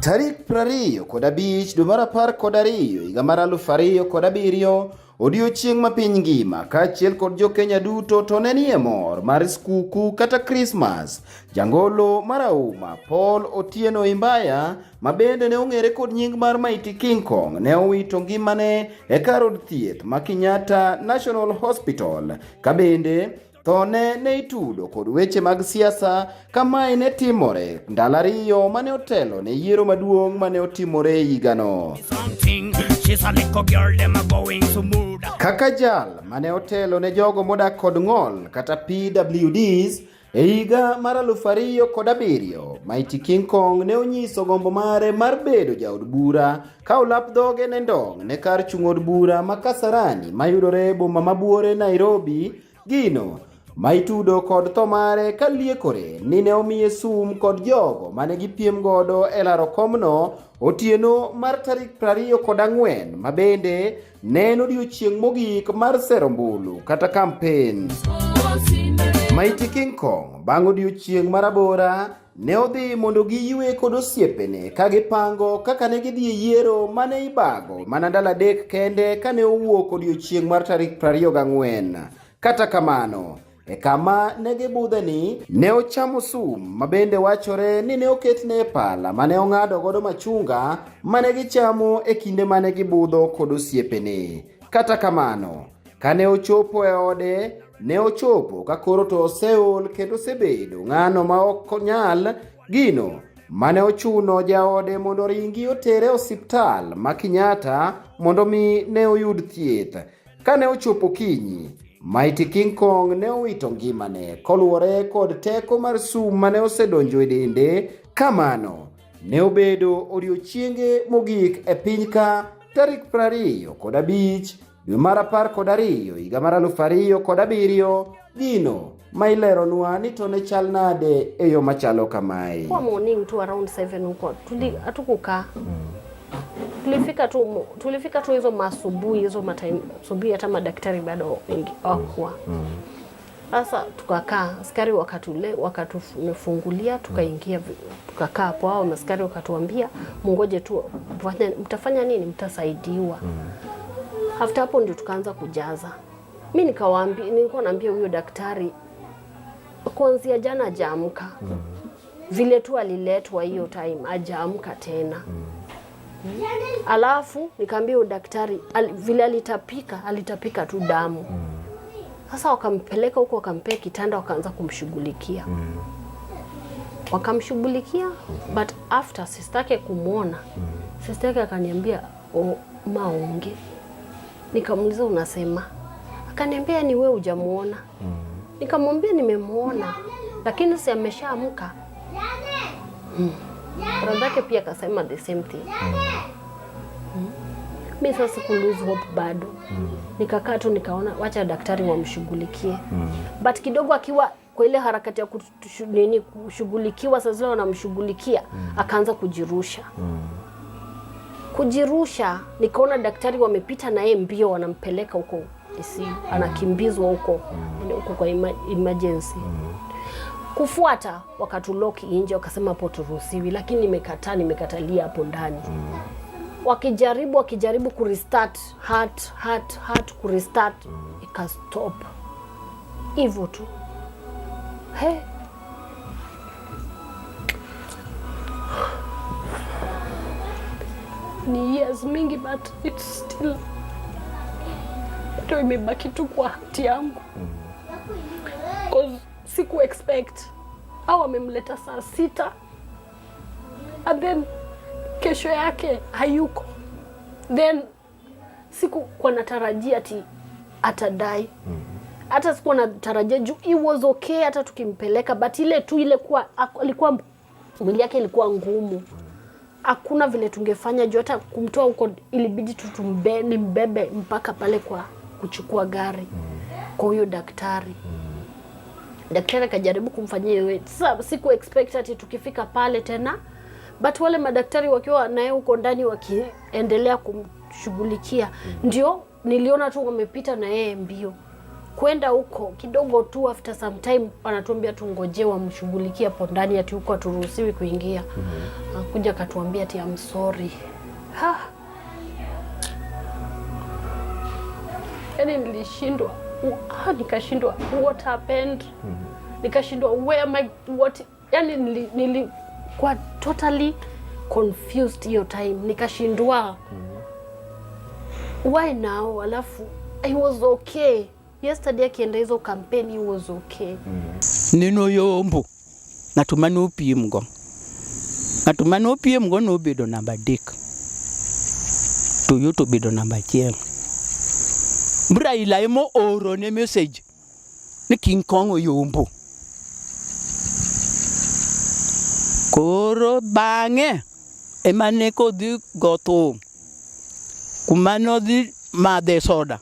Tarik 25 dwe mar 12 higa mar 2017 odiochieng' ma piny ngima kaachiel kod jo Kenya duto to ne nie mor mar skuku kata Christmas. Jangolo marahuma Paul Otieno Imbaya, ma bende ne ong'ere kod nying mar Mighty King Kong, ne owito ngimane e kar od thieth ma Kenyatta National Hospital. Ka bende thone ne itudo kod weche mag siasa kamae ne timore ndalo 2 mane otelo ne yiero maduong' mane otimore higano. Kaka jal mane otelo ne jogo modak kod ng'ol kata PWDs e higa mar 2007, Mighty King Kong ne onyiso gombo mare mar bedo jaod bura ka olap dhoge ne ndong' ne kar chung' od bura ma Kasarani mayudore boma mabuore Nairobi. Gino ma itudo kod tho mare ka liekore ni ne omiye sum kod jogo mane gipiem godo e laro komno otieno mar tarik 24 ma bende ne en odiochieng' mogik mar sero mbulu kata kampen. Mighty King Kong bang' odiochieng' mar 8 ne odhi mondo giywe kod osiepene ka gipango kaka ne gidhi e yiero mane ibago mana ndalo 3 kende ka ne owuok odiochieng' mar tarik 24. Kata kamano, e kama ne gibudhe ni ne ochamo sum ma bende wachore ni ne oketne pala mane ong'ado godo machunga mane gichamo e kinde mane gibudho kod osiepene. Kata kamano, kane ochopo e ode, ne ochopo ka koro to oseol kendo osebedo ng'ano ma ok nyal gino mane ochuno jaode mondo ringi otere osiptal ma Kenyatta mondo mi ne oyud thieth. Kane ochopo kinyi, Mighty King Kong ne owito ngimane koluwore kod teko mar sum mane osedonjo e dende. Kamano ne obedo odiochienge mogik e piny ka tarik 25 dwe mar 12 higa mar 2007. Gino ma ileronwa ni to ne chal nade e yo machalo kamae. Kwa morning to around 7 huko hatukukaa. Tulifika tu hizo masubuhi, hizo matime subuhi, hata madaktari bado wengi hawakuwa. Sasa tukakaa, askari wakatufungulia, tukaingia, tukakaa hapo. Hao askari wakatuambia mungoje tu, mtafanya nini, mtasaidiwa. After hapo ndio tukaanza kujaza. Mimi nilikuwa naambia huyo daktari kuanzia jana hajaamka. Vile tu aliletwa hiyo time hajaamka tena. Alafu nikaambia daktari vile alitapika tu damu. Sasa wakampeleka huko, wakampea kitanda, wakaanza kumshughulikia. Wakamshughulikia, but after sister yake kumuona, sister yake akaniambia maonge. Nikamuuliza unasema? Akaniambia ni wewe hujamuona. Nikamwambia nimemuona, lakini si ameshaamka. Brother pia akasema the same thing. Mimi sasa ku lose hope bado. Nikakaa tu nikaona wacha daktari wamshughulikie. But kidogo akiwa kwa ile harakati ya kushughulikiwa, sasa zile wanamshughulikia, akaanza kujirusha. Kujirusha, nikaona daktari wamepita na yeye mbio wanampeleka huko ICU, anakimbizwa huko kwa emergency. Kufuata wakatuloki nje, wakasema hapo turuhusiwi, lakini nimekatalia hapo ndani. Wakijaribu kurestart heart kurestart, ikastop. Hivyo tu. Ni years mingi, but it's still ndio imebaki tu kwa hati yangu. Cause siku expect au amemleta saa 6 and then kesho yake hayuko. Then siku kwa natarajia ati atadai. Hata siku natarajia juu he was okay hata tukimpeleka, but ile alikuwa mwili yake ilikuwa ngumu. Hakuna vile tungefanya juu hata kumtoa huko ilibidi nimbebe mpaka pale kwa kuchukua gari kwa huyo daktari. Daktari akajaribu kumfanyia hiyo. Sasa siku expect ati tukifika pale tena, but wale madaktari wakiwa naye huko ndani wakiendelea kumshughulikia, ndio niliona tu wamepita na yeye mbio. kwenda huko kidogo tu, after some time wanatuambia tungoje wamshughulikie hapo ndani, ati huko haturuhusiwi kuingia. Akuja akatuambia ati I'm sorry. Yani nilishindwa, nikashindwa what happened. Nikashindwa where am I, what, yani nilikuwa totally confused hiyo time. Nikashindwa why now, alafu I was okay. Yesterday akienda hizo campaign he was okay. Nino yombo natumani opiem go. Natumani opiem go no bedo namba dik. To you to bedo namba 1. Mbra ila emo oro ne message. Ni King Kong yombo. Koro bange emane ko di goto. Kumano di madhe soda.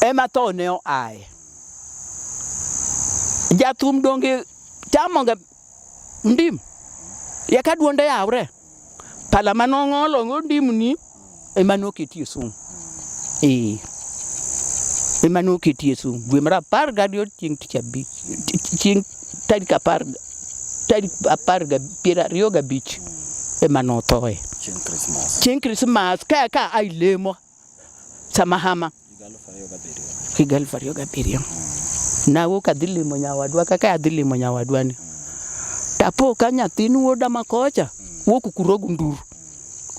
Ema to ne o ai. Jatum donge chamonga ndim. Yakadwonde yawre. Pala manongolo ndim ni ema no ketie sum. Ema no ketie sum. Dwe mara par gadio ting tichabi. Ting tarika par. Tarika par ga pira rioga beach. Ema no toy. Ching Christmas ka ai lemo. Samahama. Kigal farioga pirio. Na wo kadili monyawadwa kaka adili monyawadwani. Tapo kanya tinu woda makocha. Wo kukurogu nduru.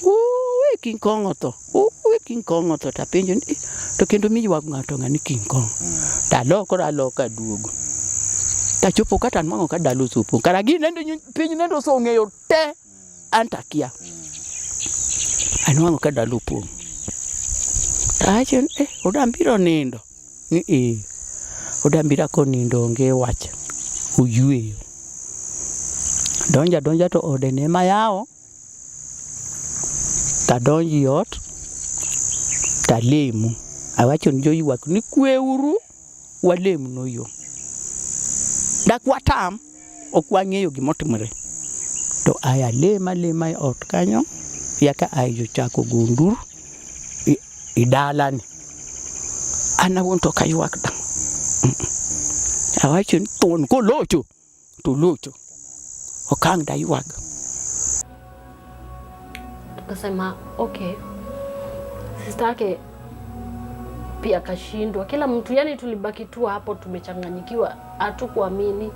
We King Kong to. We King Kong to tapenjo to kendo mi wa ngato ngani King Kong. Daloka duogo. Tachopo kata mango ka dalo supo. Karagi nendo pinyi nendo so ngeyo te antakia. Anwango ka dalo po. Tachen odambiro nindo. Odambira ko nindo nge wacha. Uyueyo. Donja to ode ne mayao. Ta donji yot. Ta lemu. Awacho njo yuwak ni kweuru walemu no yo. Dak watam okwangeyo gimotimre. To aya lema ot kanyo yaka ayo chako gundur idalani. Ana wonto kayuak da. Awacho ton ko locho. To locho. Okang da yuak. Tukasema okay. Sister yake pia kashindwa. Kila mtu yani tulibaki tu hapo tumechanganyikiwa, hatukuamini.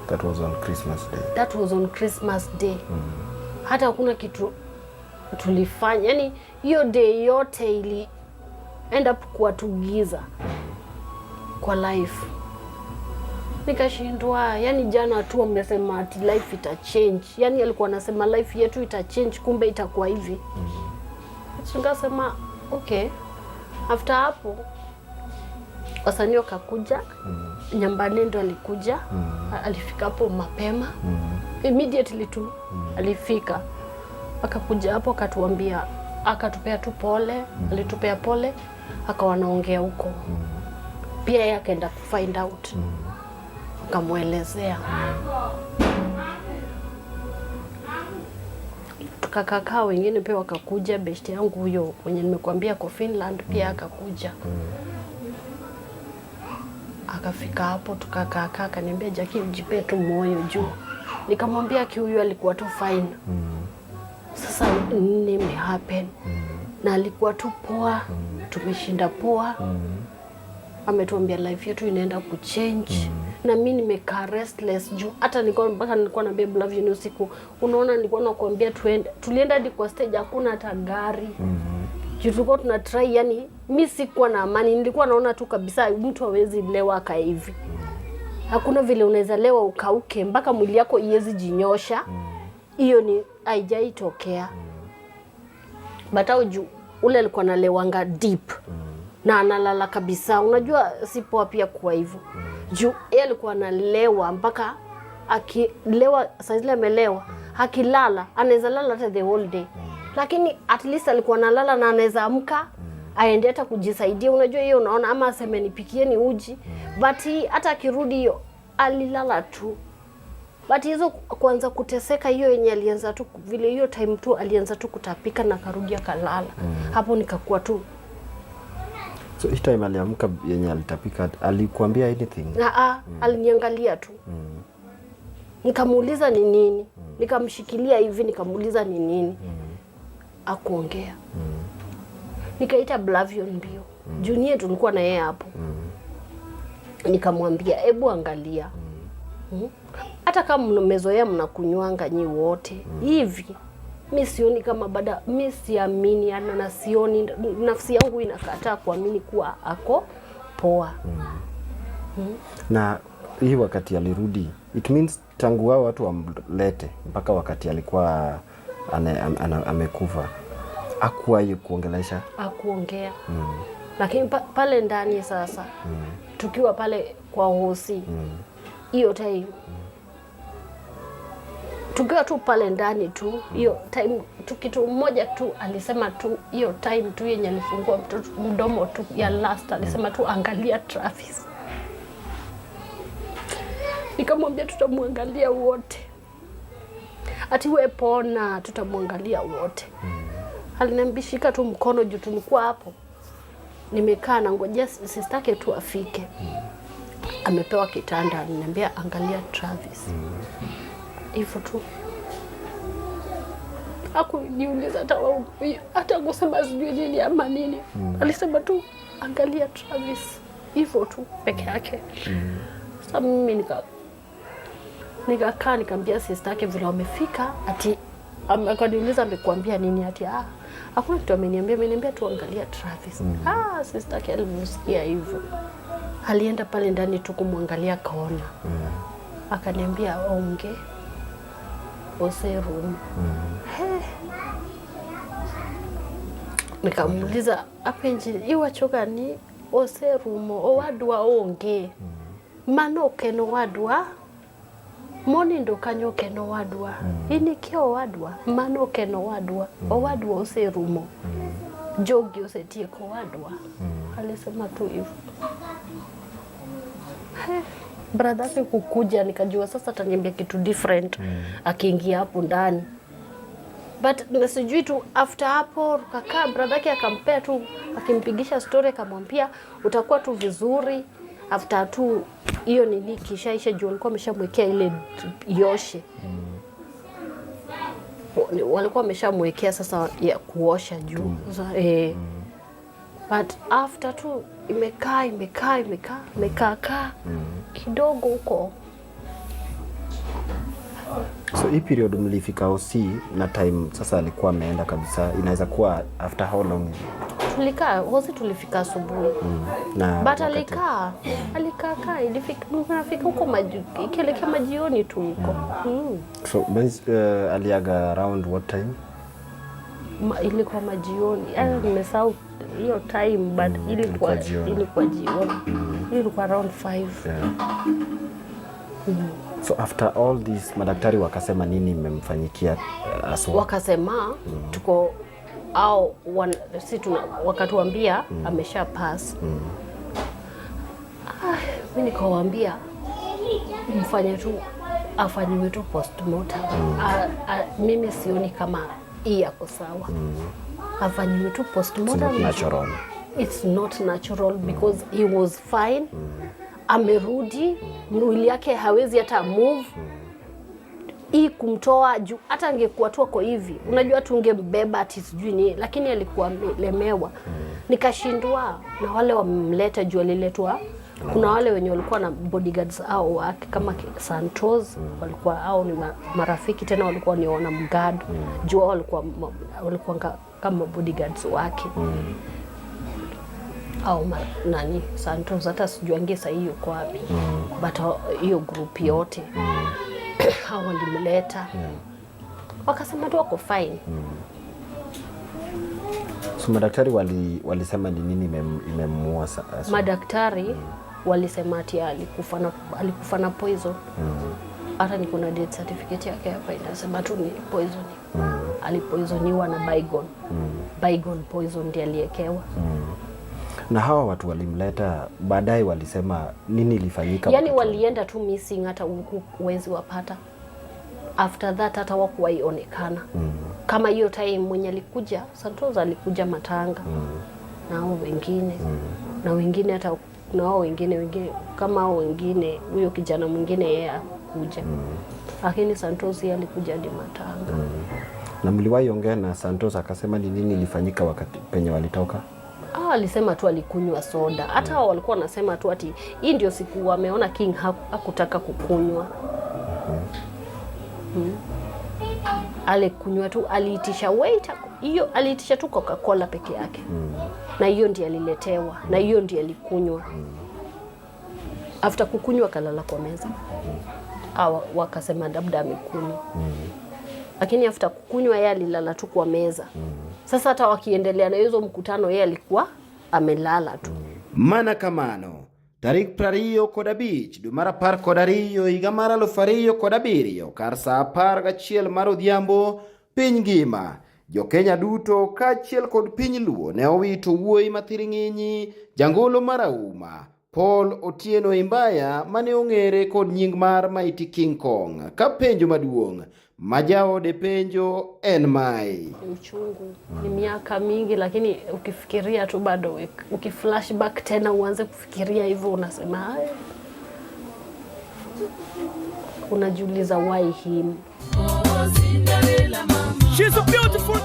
That was on Christmas Day. That was on Christmas Day. Hata hakuna kitu tulifanya. Yani hiyo day yote ili end up kuwa tugiza kwa life. Nikashindwa, yani jana tu wamesema ati life ita change. Yani alikuwa anasema life yetu ita change, kumbe itakuwa hivi. Nikasema okay. After hapo Wasanio kakuja, Nyambane ndo alikuja, alifika hapo mapema. Immediately tu alifika. Akakuja hapo akatuambia, akatupea tu pole, alitupea pole, akawanaongea huko. Pia yeye akaenda find out. Akamuelezea. Tukakaa wengine pia wakakuja, best yangu huyo mwenye nimekuambia kwa Finland pia akakuja. Akafika hapo tukakaa, akaniambia Jackie ujipe tu moyo juu. Nikamwambia huyu alikuwa tu fine. Sasa nini imehappen? Na alikuwa tu poa, tumeshinda poa. Ametuambia life yetu inaenda kuchange. Na mimi nimekaa restless juu hata nilikuwa na babe love you usiku. Unaona nilikuwa nakwambia tulienda hadi kwa stage hakuna hata gari. Juu tulikuwa tuna try, yani mimi sikuwa na amani, nilikuwa naona tu kabisa mtu hawezi lewa aka hivi. Hakuna vile unaweza lewa ukauke mpaka mwili yako iwezi jinyosha. Hiyo ni haijaitokea. Batao juu ule alikuwa analewanga deep. Na analala kabisa. Unajua si poa pia kwa hivyo. Juu yeye alikuwa analewa mpaka akilewa saa zile amelewa, akilala anaweza lala hata the whole day. Lakini at least alikuwa analala na anaweza amka aende hata kujisaidia. Unajua hiyo unaona, ama aseme nipikieni uji. But hata akirudi hiyo alilala tu. But hizo kuanza kuteseka hiyo yenye alianza tu vile hiyo time tu alianza tu kutapika na karudi akalala. Hapo nikakuwa tu So each time aliamka yenye alitapika alikuambia anything? Aliniangalia tu. Nikamuuliza ni nini? Nikamshikilia hivi nikamuuliza ni nini? Akuongea. Nikaita Blavion mbio. Junior tulikuwa na yeye hapo. Nikamwambia hebu angalia. Hata kama mmezoea mnakunywanga nyi wote hivi, mimi sioni kama mimi siamini na sioni, nafsi yangu inakataa kuamini kuwa ako poa. Na hii wakati alirudi, it means tangu wao watu wamlete mpaka wakati alikuwa amekufa hakuwahi kuongelesha? Hakuongea. Lakini pale ndani sasa tukiwa pale kwa hosi hiyo time tukiwa tu pale ndani tu hiyo time kitu mmoja tu alisema tu hiyo time tu yenye alifungua mdomo tu ya last alisema tu angalia Travis. Nikamwambia tutamwangalia wote. Ati wewe pona, tutamwangalia wote. Alinambishika tu mkono juu tulikuwa hapo. Nimekaa na ngojea sistake tu afike. Amepewa kitanda, ananiambia angalia Travis. Hivyo tu. Hakuniuliza hata kusema sijui nini ama nini. Alisema tu angalia Travis. Hivyo tu peke yake. Sasa mimi nikakaa nikamwambia sister yake vile wamefika, ati akaniuliza amekuambia nini? Ati hakuna kitu ameniambia tu angalia Travis. Sister yake alimsikia hivyo. Alienda pale ndani tu kumwangalia kaona. Akaniambia onge Oserum. Nikamuuliza apenji iwachoka ni Oserum owadwa onge. Mano keno wadwa moni ndo kanyo keno wadwa ini kio wadwa mano keno wadwa owadwa Oserumo jogi osetie ko wadwa. Alisema tu hivyo. Brother yake kukuja nikajua sasa ataniambia kitu different akiingia hapo ndani. But nasijui tu after hapo kakaa brother yake akampea tu akimpigisha story akamwambia utakuwa tu vizuri after tu hiyo nini kishaisha juu alikuwa ameshamwekea ile yoshe. Walikuwa wameshamwekea sasa ya kuosha juu. But after tu imekaa kidogo huko. So hii period mlifika OC na time sasa alikuwa ameenda kabisa, inaweza kuwa after how long? Tulikaa OC tulifika asubuhi. But alikaa ilifika huko ikielekea majioni tu huko. So aliaga around what time? Ilikuwa majioni. Nimesahau hiyo time but ilikuwa jioni. Ilikuwa around 5. So after all this madaktari wakasema nini imemfanyikia aswa? Wakasema tuko wakatuambia amesha pass. Mimi nikawaambia mfanye tu afanyiwe tu postmortem. Mimi sioni kama hii yako sawa. Afanyiwe tu postmortem. It's not natural because he was fine. Amerudi, mwili yake hawezi hata move. Hii kumtoa juu hata angekuwa tu kwa hivi. Unajua tungembeba ati sijui ni, lakini alikuwa amelemewa. Nikashindwa na wale wamemleta juu aliletwa. Kuna wale wenye walikuwa na bodyguards au wake kama Santos walikuwa au ni marafiki tena walikuwa ni wana mgard. Juu walikuwa kama bodyguards wake. Au nani Santos hata sijuangie sasa hiyo kwa wapi. But hiyo group yote hao walimleta. Wakasema tu wako fine. So madaktari walisema ni nini imemuua sasa? Madaktari walisema ati alikufa na poison. Hata niko na death certificate yake hapa inasema tu ni poison. Alipoisoniwa na Bygone poison ndiye aliekewa. Na hawa watu walimleta baadaye walisema nini ilifanyika? Yani walienda tu missing hata uwezi wapata. After that hata hawakuwahi onekana. Kama hiyo time mwenye alikuja Santos alikuja matanga na hao wengine. Na wengine hata kuna wao wengine kama hao wengine, huyo kijana mwingine yeye akuja. Lakini Santos yeye alikuja hadi matanga. Na mliwahi ongea na Santos akasema ni nini ilifanyika wakati penye walitoka? Alisema tu alikunywa soda. Hata hao walikuwa wanasema tu ati hii ndio siku wameona King hakutaka kukunywa. Alikunywa tu, aliitisha waiter, hiyo aliitisha tu Coca-Cola peke yake. Na hiyo ndiyo aliletewa, na hiyo ndiyo alikunywa. After kukunywa kalala kwa meza. Wakasema labda amekunywa. Lakini after kukunywa yeye alilala tu kwa meza. Sasa hata wakiendelea na hizo mkutano yeye alikuwa amelala tu. Mana kamano, tarik 25 dwe mar 12 higa mar 2017 kar saa 11 mar odhiambo, piny ngima Jo-Kenya duto kaachiel kod piny Luo ne owito wuoyi mathiring'inyi jangolo marahuma Paul Otieno Imbaya mane ong'ere kod nying mar Mighty King Kong. Ka penjo maduong' ma jaode penjo en mai. Uchungu ni miaka mingi, lakini ukifikiria tu bado ukiflashback tena uanze kufikiria hivyo unasema unajiuliza why him.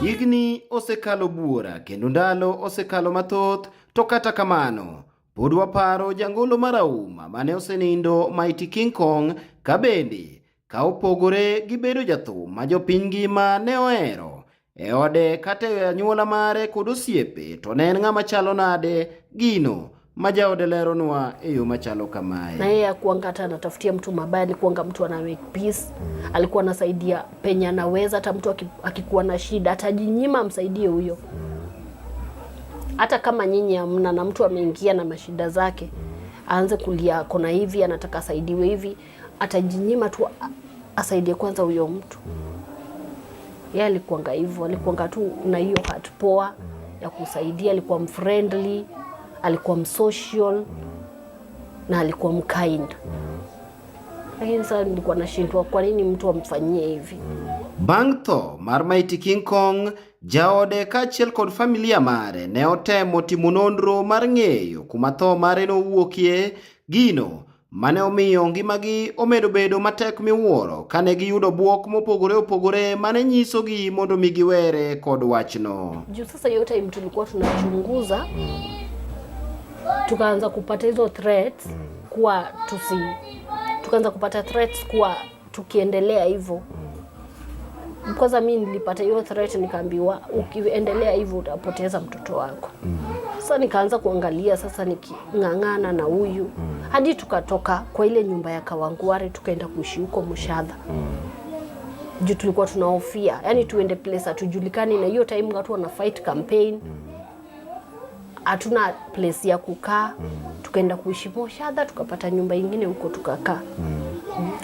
Higni osekalo buora kendo ndalo osekalo mathoth, to kata kamano pod waparo jangolo marahuma mane osenindo Mighty King Kong ka bende ka opogore gi bedo jathum ma jopiny ngima ne ohero e ode kata e anyuola mare kod osiepe, to ne en ng'ama chalo nade gino ma jaode leronwa e yo machalo kamae. Na yeye hakuanga hata anatafutia mtu mabaya, alikuanga mtu ana make peace. Alikuwa anasaidia penye anaweza, hata mtu akikuwa na shida atajinyima amsaidie huyo. Hata kama nyinyi hamna na mtu ameingia na mashida zake, aanze kulia kona hivi anataka asaidiwe hivi, atajinyima tu asaidie kwanza huyo mtu. Yeye alikuanga hivyo, alikuanga tu na hiyo heart poa ya kusaidia, alikuwa friendly, alikuwa msocial na alikuwa mkind. Lakini sasa nilikuwa nashindwa kwa nini mtu amfanyie hivi. Bang' tho mar Mighty King Kong, jaode kaachiel kod familia mare ne otemo timo nonro mar ng'eyo kuma tho mare nowuokie, gino mane omiyo ngimagi omedo bedo matek miwuoro kane giyudo buok mopogore opogore mane nyisogi mondo migiwere kod wachno. Juu sasa yote time tulikuwa tunachunguza, tukaanza kupata hizo threats kuwa tukaanza kupata threats kuwa tukiendelea hivyo. Because mimi nilipata hiyo threat nikaambiwa ukiendelea hivyo utapoteza mtoto wako. Sasa nikaanza kuangalia sasa niking'ang'ana na huyu hadi tukatoka kwa ile nyumba ya Kawangware tukaenda kuishi huko Mushadha. Juu tulikuwa tunahofia, yani tuende place hatujulikani, na hiyo time watu wana fight campaign. Hatuna place ya kukaa, tukaenda kuishi Mushadha, tukapata nyumba nyingine huko tukakaa.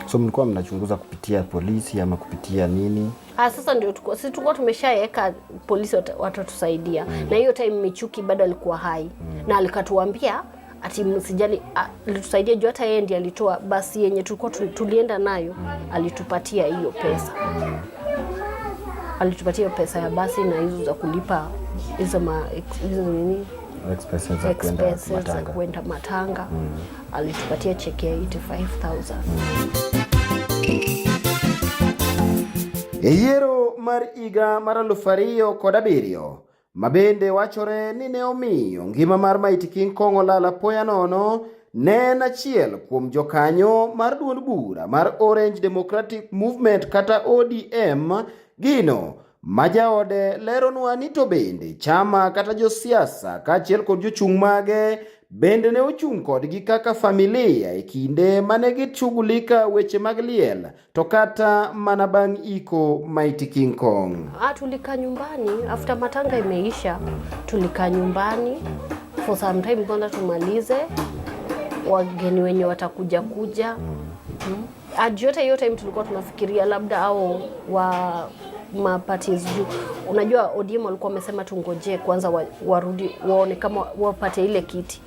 So mlikuwa mnachunguza kupitia polisi ama kupitia nini? Sasa ndio tulikuwa tumeshaeka polisi watatusaidia. Na hiyo time Michuki bado alikuwa hai. Na alikatuambia ati msijali, alitusaidia juu hata yeye ndiye alitoa basi yenye tulikuwa tulienda nayo, alitupatia hiyo pesa. Alitupatia pesa ya basi na hizo za kulipa hizo nini? Expenses za kwenda matanga. Alitupatia cheki ya 85,000. Eyiero mar higa mar 2007 mabende wachore ni ne omiyo ngima mar Mighty King Kong olal apoya nono, ne en achiel kuom jokanyo mar duond bura mar Orange Democratic Movement kata ODM, gino ma jaode leronwa ni to bende chama kata josiasa kaachiel kod jochung' mage bende ne ochung' kodgi kaka familia e kinde mane gichugulika weche mag liel, to kata mana bang' iko Mighty King Kong. Tulikaa nyumbani after matanga imeisha, tulikaa nyumbani for some time kwanza tumalize wageni wenye watakuja. Yote hiyo time tulikuwa tunafikiria labda au wa maparties juu. Unajua ODM walikuwa wamesema tungoje kwanza warudi waone kama wapate ile kiti.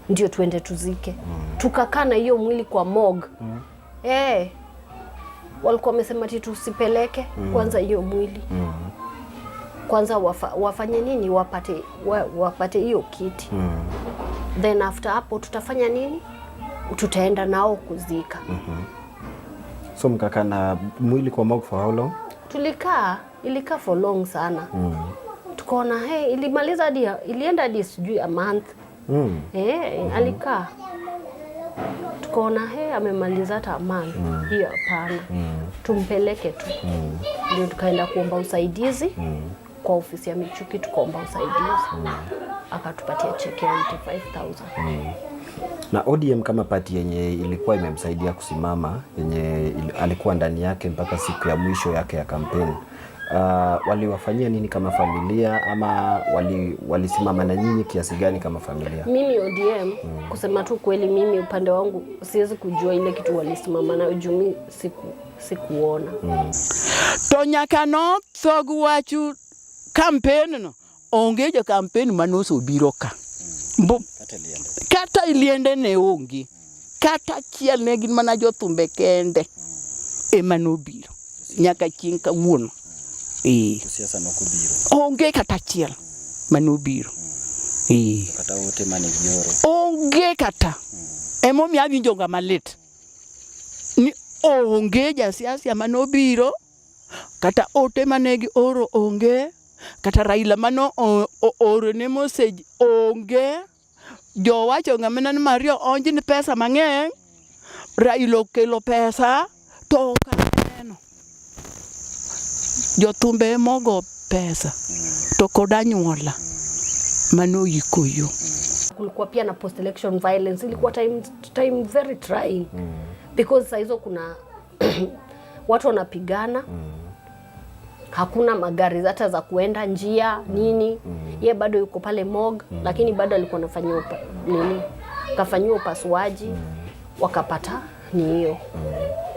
Ndio tuende tuzike. Tukakaa na hiyo mwili kwa morgue. Walikuwa wamesema tusipeleke kwanza hiyo mwili. Kwanza wafanye nini wapate hiyo kiti. Then after hapo tutafanya nini? Tutaenda nao kuzika. So mkakaa na mwili kwa morgue for how long? Ilikaa for long sana. Tukaona ilimaliza ilienda hadi sijui a month. Alikaa. Tukaona amemaliza hata a month. Hiyo hapana. Tumpeleke tu. Ndio tukaenda kuomba usaidizi kwa ofisi ya Michuki, tukaomba usaidizi. Akatupatia cheki ya 85,000. Na ODM kama party yenye ilikuwa imemsaidia kusimama, yenye alikuwa ndani yake mpaka siku ya mwisho yake ya kampeni, waliwafanyia nini kama familia, ama walisimama na nyinyi kiasi gani kama familia? Mimi ODM, kusema tu kweli, mimi upande wangu siwezi kujua ile kitu walisimama na ujumi sikuona. Tonya no thogu wachu campaign no onge jo campaign manoso biroka. Kata iliende ne onge. Kata chiel ne gin mana jo thumbe kende emano biro. Nyaka chieng' kawuono. Siasa nokobiro. Onge kata chiel manobiro. Kata ote mane gioro. Onge kata. Emomi awinjo ga malit. Ni onge ja siasa manobiro. Kata ote mane gioro onge. Kata Raila mano oro ne message onge. Jo wacho ngamena ni Mario onji ni pesa mang'eny. Raila okelo pesa to kaneno. Jo thumbe mogo pesa to koda nyuola mano yikoyo. Kulikuwa pia na post election violence, ilikuwa time very trying because saa hizo kuna watu wanapigana, hakuna magari hata za kuenda njia nini. Yeye bado yuko pale morgue, lakini bado alikuwa anafanywa kafanywa upasuaji, wakapata ni hiyo.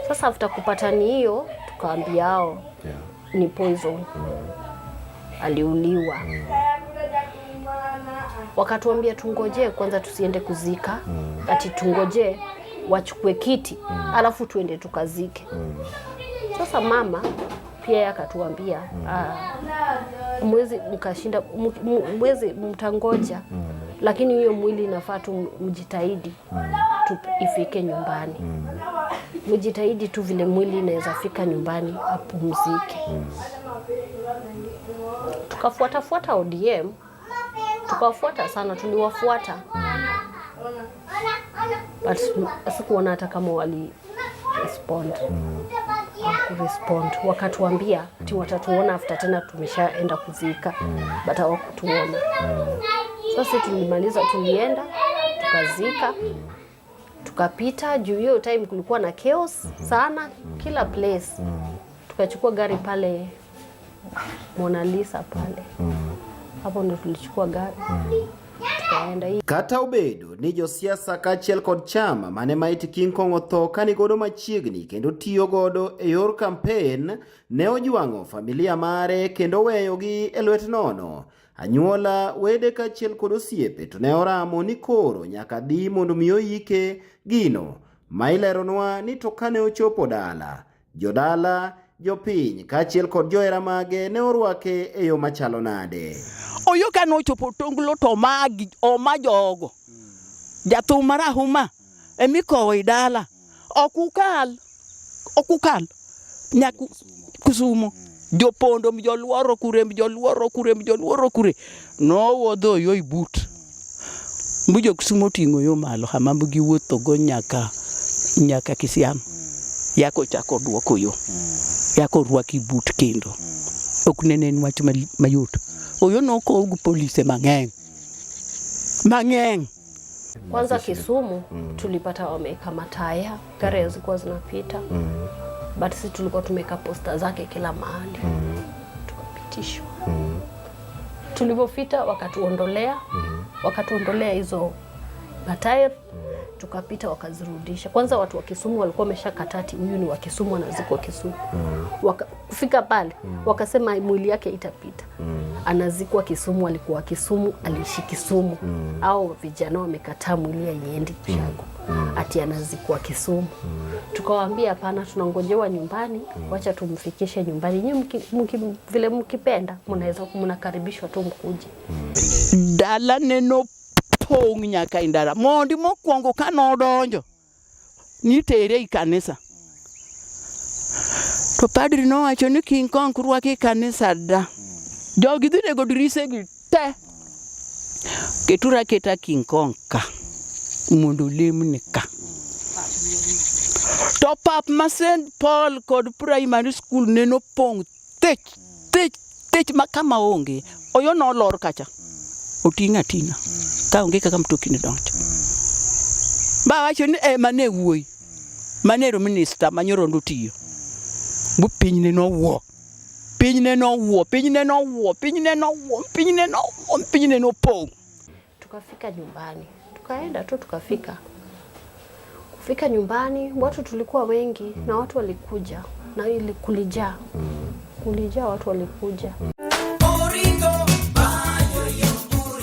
Sasa after kupata ni hiyo, tukaambia hao ni poison. Aliuliwa. Wakatuambia tungoje kwanza, tusiende kuzika. Ati tungoje wachukue kiti alafu tuende tukazike. Sasa mama pia akatuambia mwezi mkashinda, mwezi mtangoja, lakini hiyo mwili inafaa tu mjitahidi ifike nyumbani. Mjitahidi tu vile mwili inaweza fika nyumbani apumzike. Tukafuata ODM, tukawafuata sana, tuliwafuata. But sikuona hata kama wali respond. Wakatuambia ati watatuona after tena tumeshaenda kuzika, but hawakutuona. Sasa tulimaliza, tulienda tukazika, tukapita. Juu hiyo time kulikuwa na chaos sana kila place. Tukachukua gari pale Mona Lisa pale. Hapo ndo tulichukua gari. Tukaenda hii. Kata obedo ni josiasa kachiel kod chama mane Mighty King Kong otho kani godo machiegni kendo tiyo godo e yor campaign, ne ojwang'o familia mare kendo weyogi e lwet nono. Anyuola, wede kachiel kod osiepe to ne oramo ni koro nyaka dhi mondo mi oyike gino. Ma ileronwa ni to kane ochopo dala, jodala, jopiny kachiel kod johera mage ne orwake e yo machalo nade. Oyo kano chopo tonglo to magi o majogo. Jathum marahuma emikowo idala. Okukal nyaku Kusumo. Jopondo mjoluoro kure no wodho yo ibut. Mbujo Kusumo tingo yo malo hamambu giwuotho go nyaka Kisiam. Yako chako duoko yo. Yako rwaki but kendo. Oknenen wach mayot. Oyo noko ugu polisi mang'eny. Kwanza Kisumu tulipata wameka mataya, gari zilikuwa zinapita. But sisi tulikuwa tumeka posta zake kila mahali. Tukapitishwa. Tulipofika wakatuondolea hizo mataya. Tukapita wakazirudisha. Kwanza watu wa Kisumu walikuwa wameshakatati huyu ni wa Kisumu anazikwa Kisumu. Kufika pale wakasema mwili yake itapita. Anazikwa Kisumu, alikuwa Kisumu, aliishi Kisumu. Au vijana wamekataa mwili aiendi Kushago. Ati anazikwa Kisumu. Tukawaambia hapana, tunangojewa nyumbani, wacha tumfikishe nyumbani. Nyinyi vile mkipenda mnaweza kumnakaribishwa tu mkuje. Dala neno nopong' nyaka e ndara. Mondi mokwongo ka nodonjo nitere i kanisa. To padri nowacho ni King Kong kurwaki e kanisa da. Jogi dhi nego dirise gi te. Ketura keta King Kong ka. Mondo lemne ka. To pap ma St. Paul kod primary school neno pong' tech ma kama onge. Oyo nolor kacha. Oting'a ting'a. Ka onge kaka mtokni donjo. Ba wacho ni mane wuoi. Manero minister manyorondo tiyo. Bu pinyne no wuo. Pinyne no pong'. Tukafika nyumbani. Tukaenda tu tukafika. Kufika nyumbani, watu tulikuwa wengi na watu walikuja. Na ili kulijaa. Kulijaa watu walikuja.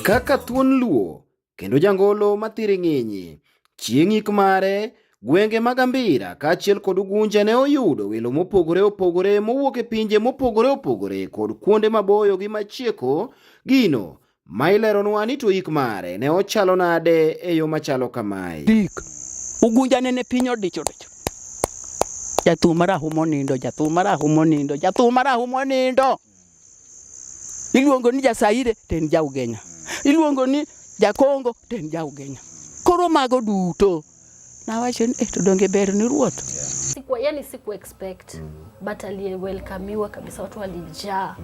Kaka thuon luo, kendo jangolo mathiri ng'inyi. Chieng' ik mare, gwenge mag Ambira kaachiel kod Ugunja ne oyudo welo mopogore opogore mowuok e pinje mopogore opogore kod kuonde maboyo gi machieko. Gino ma ileronwa ni to ik mare ne ochalo nade e yo machalo kamae. Dik, Ugunja nene piny odicho. Jathum marahuma nindo. Iluongo ni Jasaire, ten Jaugenya. Iluongo ni Jakongo, ten Jaugenya. Koro mago duto. Nawacho ni to donge ber ni ruoth. Siku expect, but welcomeiwa kabisa, watu walijaa.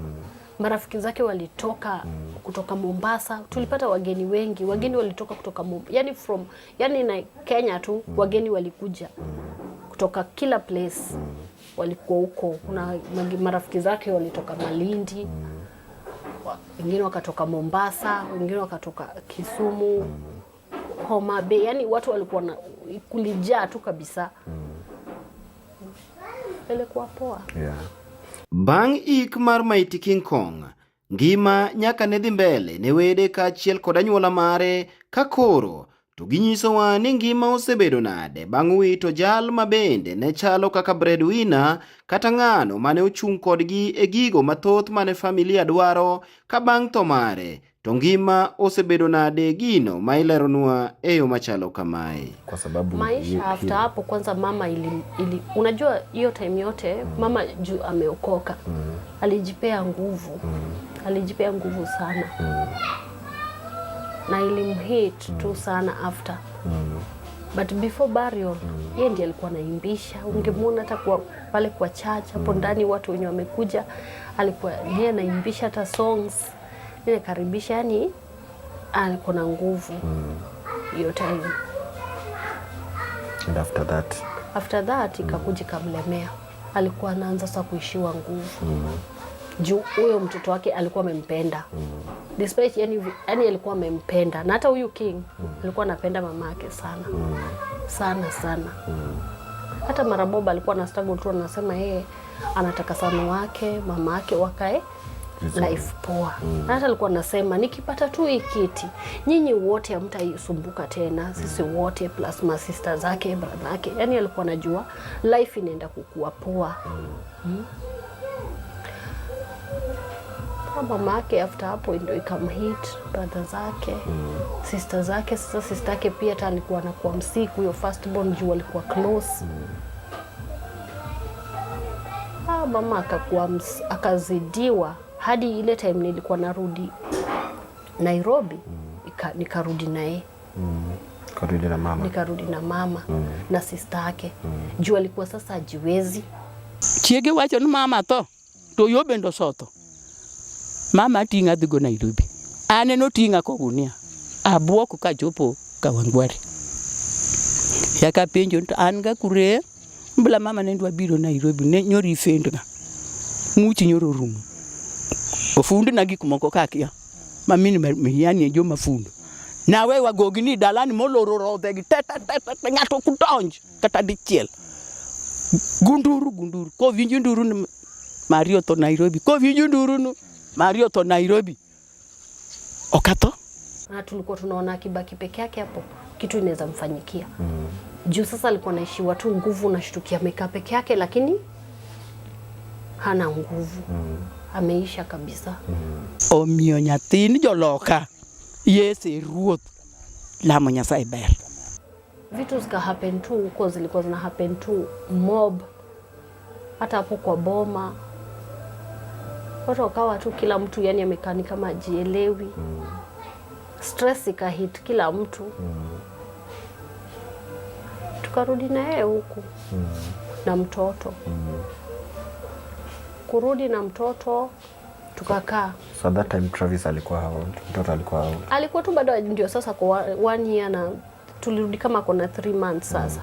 Marafiki zake walitoka kutoka Mombasa. Tulipata wageni wengi. Wageni walitoka kutoka Mombasa. Na Kenya tu wageni walikuja kutoka kila place. Walikuwa huko. Kuna marafiki zake walitoka Malindi. Wengine wakatoka Mombasa, wengine wakatoka Kisumu, Homa Bay. Watu walikuwa kulijaa tu kabisa. Ilikuwa poa. Bang' ik mar Mighty King Kong, ngima nyaka ne dhi mbele ne wede kaachiel kod anyuola mare ka koro to ginyisowa ni ngima osebedo nade bang' wito jal ma bende ne chalo kaka breadwinner kata ng'ano mane ochung' kodgi e gigo mathoth mane familia dwaro. Ka bang' tho mare to ngima osebedo nade, gino ma ileronwa e yo machalo kamae. Kwa sababu maisha after hapo kwanza mama unajua hiyo time yote mama juu ameokoka. Alijipea nguvu. Alijipea nguvu sana. Na ilimhit tu sana after. But before burial, yeye ndiye alikuwa anaimbisha. Ungemuona hata pale kwa church hapo ndani watu wenye wamekuja, alikuwa yeye anaimbisha hata songs. Yeye karibisha, alikuwa na nguvu hiyo time. And after that ikakuja kamlemea. Alikuwa anaanza sasa kuishiwa nguvu. Juu huyo mtoto wake alikuwa amempenda. Despite alikuwa amempenda. Na hata huyu King alikuwa anapenda mamake sana. Sana. Hata Maraboba alikuwa na struggle tu, anasema yeye anataka sana wake, mamake wakae life poa. Na hata alikuwa anasema nikipata tu hii kiti, nyinyi wote hamtaisumbuka tena, sisi wote plus my sister zake, brother yake. Alikuwa anajua life inaenda kukua poa. Mamake after hapo ndio ikamhit brother zake, sister zake. Sasa sister yake pia hata alikuwa anakuwa msiku, huyo first born juu alikuwa close. Mama akazidiwa hadi ile time nilikuwa narudi Nairobi, nikarudi naye. Nikarudi na mama na sister yake. Juu alikuwa sasa ajiwezi. Chiege wacho ni mama to yo bendo soto. Mama tinga dhigo Nairobi. Ane no tinga ko gunia. Abuoko ka chopo Kawangware. Yaka penjo an ga kure. Mbula mama nendwa biro Nairobi ne nyori fendga. Muchi nyoro rumo. Ofundu na gikumoko kakia. Mamini miyani jo mafundu. Na we wagogini dalani moloro rodhe gi ngato kudonj kata dichiel. Gunduru. Ko vinju nduru Mario to Nairobi. Ko vinju nduru Mario to Nairobi. Okato? Na tulikuwa tunaona akibaki peke yake hapo kitu inaweza mfanyikia. Juu sasa alikuwa anaishi watu nguvu, na shtukia amekaa peke yake lakini hana nguvu. Ameisha kabisa. Omiyo nyathini joloka. Yes, ruoth. lamo Nyasaye ber. Vitu zika happen tu huko, zilikuwa zina happen tu mob, hata hapo kwa boma watu wakawa tu kila mtu yani amekani kama jielewi. Stress ikahit kila mtu. Tukarudi na yeye huku na mtoto. Kurudi na mtoto tukakaa. So that time Travis alikuwa how old? Mtoto alikuwa how old? Alikuwa tu bado ndio sasa kwa 1 year, na tulirudi kama kuna 3 months sasa.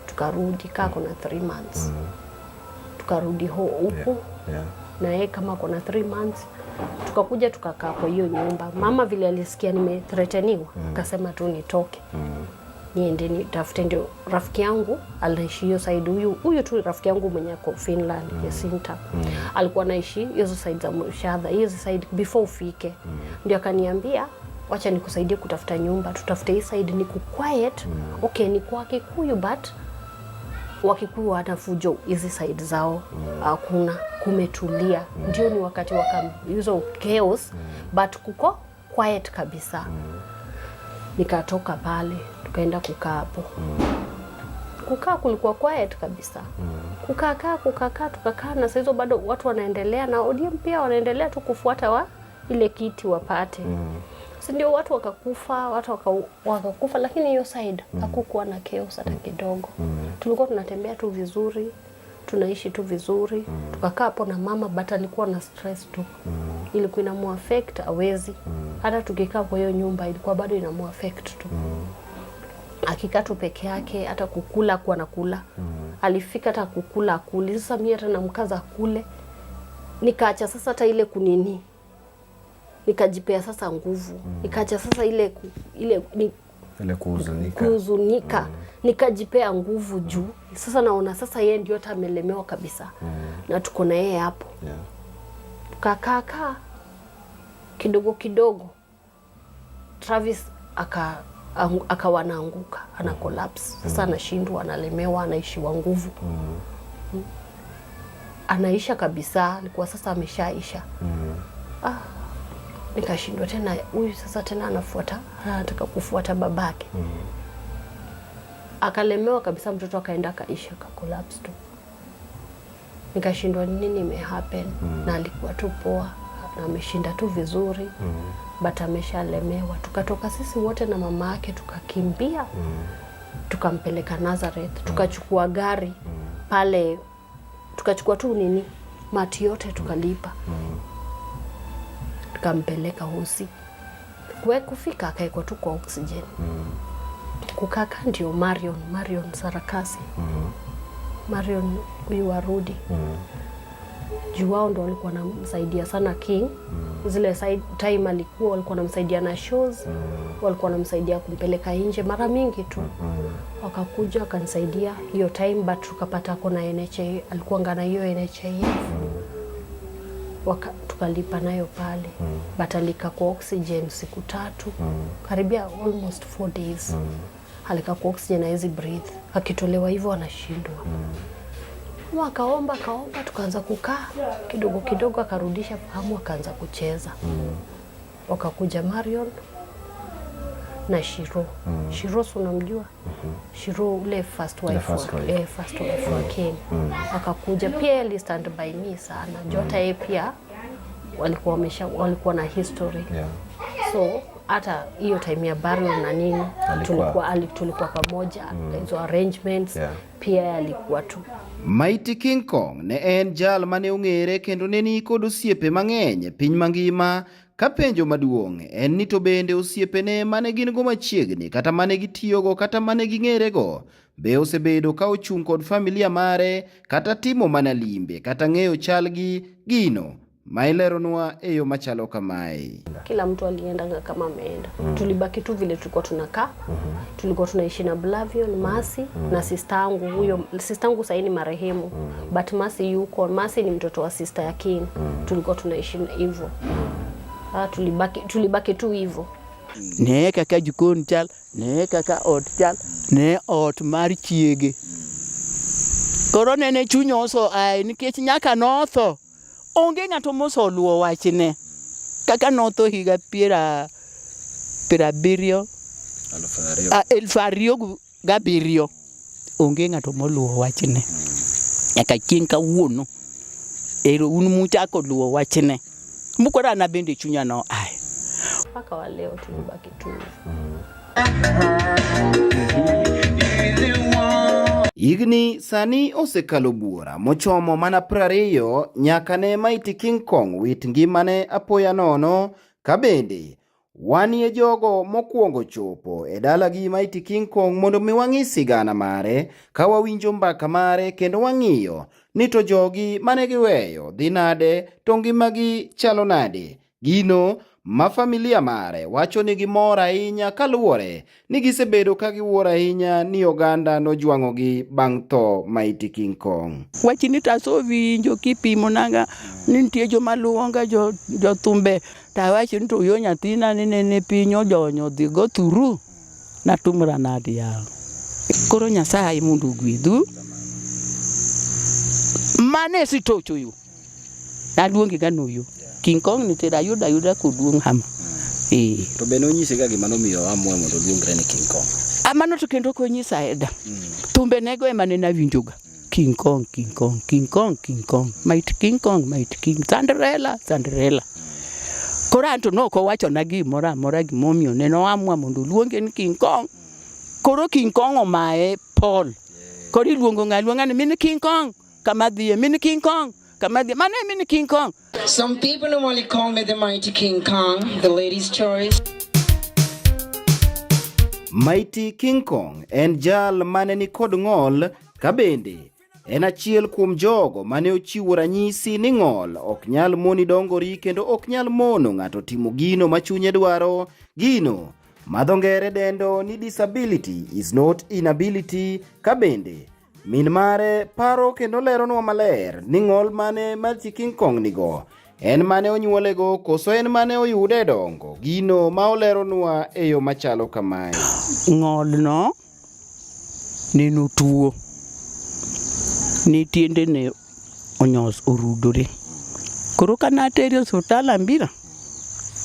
Tukarudi kuna 3 months. Tukarudi huku. Yeah. Na yeye kama kuna 3 months. Tukakuja tukakaa kwa hiyo nyumba. Mama vile alisikia nimethreateniwa, akasema tu nitoke. Niende nitafute, ndio rafiki yangu anaishi hiyo side, huyu tu rafiki yangu mwenye ako Finland, Jacinta. Alikuwa anaishi hizo side za Mushadha, hizo side before ufike. Ndio akaniambia wacha nikusaidie kutafuta nyumba, tutafute hii side ni quiet. Okay, ni kwa Kikuyu but Wakikuyu wana fujo hizi side zao. Hakuna, kumetulia. Ndio ni wakati hizo chaos but kuko quiet kabisa. Nikatoka pale tukaenda kukaa hapo. Kukaa kulikuwa quiet kabisa. Kukaa tukakaa, na saizo bado watu wanaendelea na ODM pia wanaendelea tu kufuata ile kiti wapate. Si ndio watu wakakufa, lakini hiyo side hakukuwa na chaos hata kidogo. Tulikuwa tunatembea tu vizuri, tunaishi tu vizuri. Tukakaa hapo na mama but alikuwa na stress tu. Ilikuwa inamuaffect hawezi. Hata tukikaa kwa hiyo nyumba ilikuwa bado inamuaffect tu. Akikaa tu peke yake, hata kukula kwa nakula. Alifika hata kukula akuli. Sasa mimi hata namkaza kule. Nikaacha sasa hata ile kunini. Nikajipea sasa nguvu. Nikaacha sasa ile kuhuzunika. Nikajipea nguvu juu. Sasa naona sasa yeye ndio hata amelemewa kabisa. Na tuko na yeye hapo. Tukakaa kidogo. Travis akawa anaanguka, ana collapse. Sasa anashindwa, analemewa, anaishiwa nguvu. Anaisha kabisa, alikuwa sasa ameshaisha. Nikashindwa tena, huyu sasa tena anataka kufuata babake. Akalemewa kabisa, mtoto akaenda akaisha, collapse tu. Nikashindwa nini imehappen. Na alikuwa tu poa, na ameshinda tu vizuri. But ameshalemewa. Tukatoka sisi wote na mama yake tukakimbia. Tukampeleka Nazareth. Tukachukua gari pale, tukachukua tu mati yote tukalipa. Tukampeleka hosi. Kufika akaekwa tu kwa oxygen. Kukaka ndio Marion Sarakasi. Marion huyu warudi. Juu wao ndo walikuwa wanamsaidia sana King. Zile time alikuwa walikuwa wanamsaidia na shows. Walikuwa wanamsaidia kumpeleka nje mara mingi tu. Wakakuja wakanisaidia hiyo time but tukapata kuna NHIF, alikuwa ngana hiyo NHIF. Tukalipa nayo pale. But alika kwa oxygen siku 3. Karibia almost 4 days. Alika kwa oxygen na hizi breathe. Akitolewa hivyo anashindwa. Akaomba tukaanza kukaa kidogo akarudisha fahamu, akaanza kucheza. Wakakuja Marion na Shiro. Shiro unamjua? Shiro ule first wife wa King. Akakuja pia, ali stand by me sana. Jota yeye pia walikuwa na history. So hata hiyo time ya burial na nini tulikuwa pamoja. Hizo arrangements pia alikuwa tu. Mighty King Kong ne en jal mane ong'ere kendo ne ni kod osiepe mang'eny e piny mangima. Ka penjo maduong' en ni to bende osiepene mane gin go machiegni kata mane gitiyogo kata mane ging'erego be osebedo ka ochung' kod familia mare kata timo mana limbe kata ng'eyo chalgi gino ma ileronwa e yo machalo kamae. Kila mtu alienda kama ameenda. Tulibaki tu vile tulikuwa tunakaa. Tulikuwa tunaishi na Blavion, Mercy na sister yangu. Huyo sister yangu sasa ni marehemu. But Mercy yuko. Mercy ni mtoto wa sister ya King. Tulikuwa tunaishi hivyo. Tulibaki tu hivyo. Ne kaka jikon chal, ne kaka ot chal, ne ot mar chiege. Koro ne chunyo oso ai nikech nyaka notho. Onge ng'ato moso luo wachne. Kaka notho higa 70. 2007 onge ng'ato moluwo wachne nyaka chieng' kawuono. Ero un muchako luwo wachne mukora na bende chunya no ai mpaka wa leo tumebaki tu. Igni sani osekalo buora mochomo mana 20 nyaka ne Mighty King Kong wit ngimane apoya nono, ka bende wanie jogo mokwongo chopo e dalagi Mighty King Kong mondo mi wang'i sigana mare, ka wawinjo mbaka mare kendo wang'iyo ni to jogi mane giweyo dhi nade, to ngimagi chalo nade. Gino ma familia mare wacho ni gimor ahinya kaluwore ni gisebedo ka giwuoro ahinya ni oganda nojwang'ogi bang' tho Mighty King Kong. wachni tasowinjo kipimo nanga ni nitie joma luonga jothumbe tawacho ni to yo nyathina ni ne piny ojonyo dhi go thuru natumra nadi yawo. Koro Nyasaye mondo gwedhu mane sitocho yo naluongi ganoyo King Kong ni tera ayuda koduong' hama. To bende onyise ga gima nomiyo amwe mondo luongre ni King Kong. Amano to kendo konyisa eda. Thumbe nego ema ne nawinjoga. King Kong, King Kong, King Kong, King Kong, Mighty King Kong, Mighty King, Cinderella. Koro anto noko wacho na gimoro amora gimomiyo ne noamua mondo luonge ni King Kong. Koro King Kong omaye Paul. Koro iluongo ng'aluonga ni min King Kong, kama dhiye min King Kong. Mane min King Kong. Some people normally call me the Mighty King Kong, the ladies' choice. Mighty King Kong en jal mane ni kod ng'ol, ka bende en achiel kuom jogo mane ochiwo ranyisi ni ng'ol ok nyal moni dongori kendo ok nyal mono ng'ato timo gino ma chunye dwaro, gino ma dho ngere dendo ni disability is not inability. Ka bende min mare paro kendo leronwa maler ni ng'ol mane Mighty King Kong nigo en mane onyuolego koso en mane oyude dongo, gino ma oleronwa e yo machalo kamae. Ng'ol no neno tuo ni tiende ne onyos orudore. Koro kana teri osuptal Ambira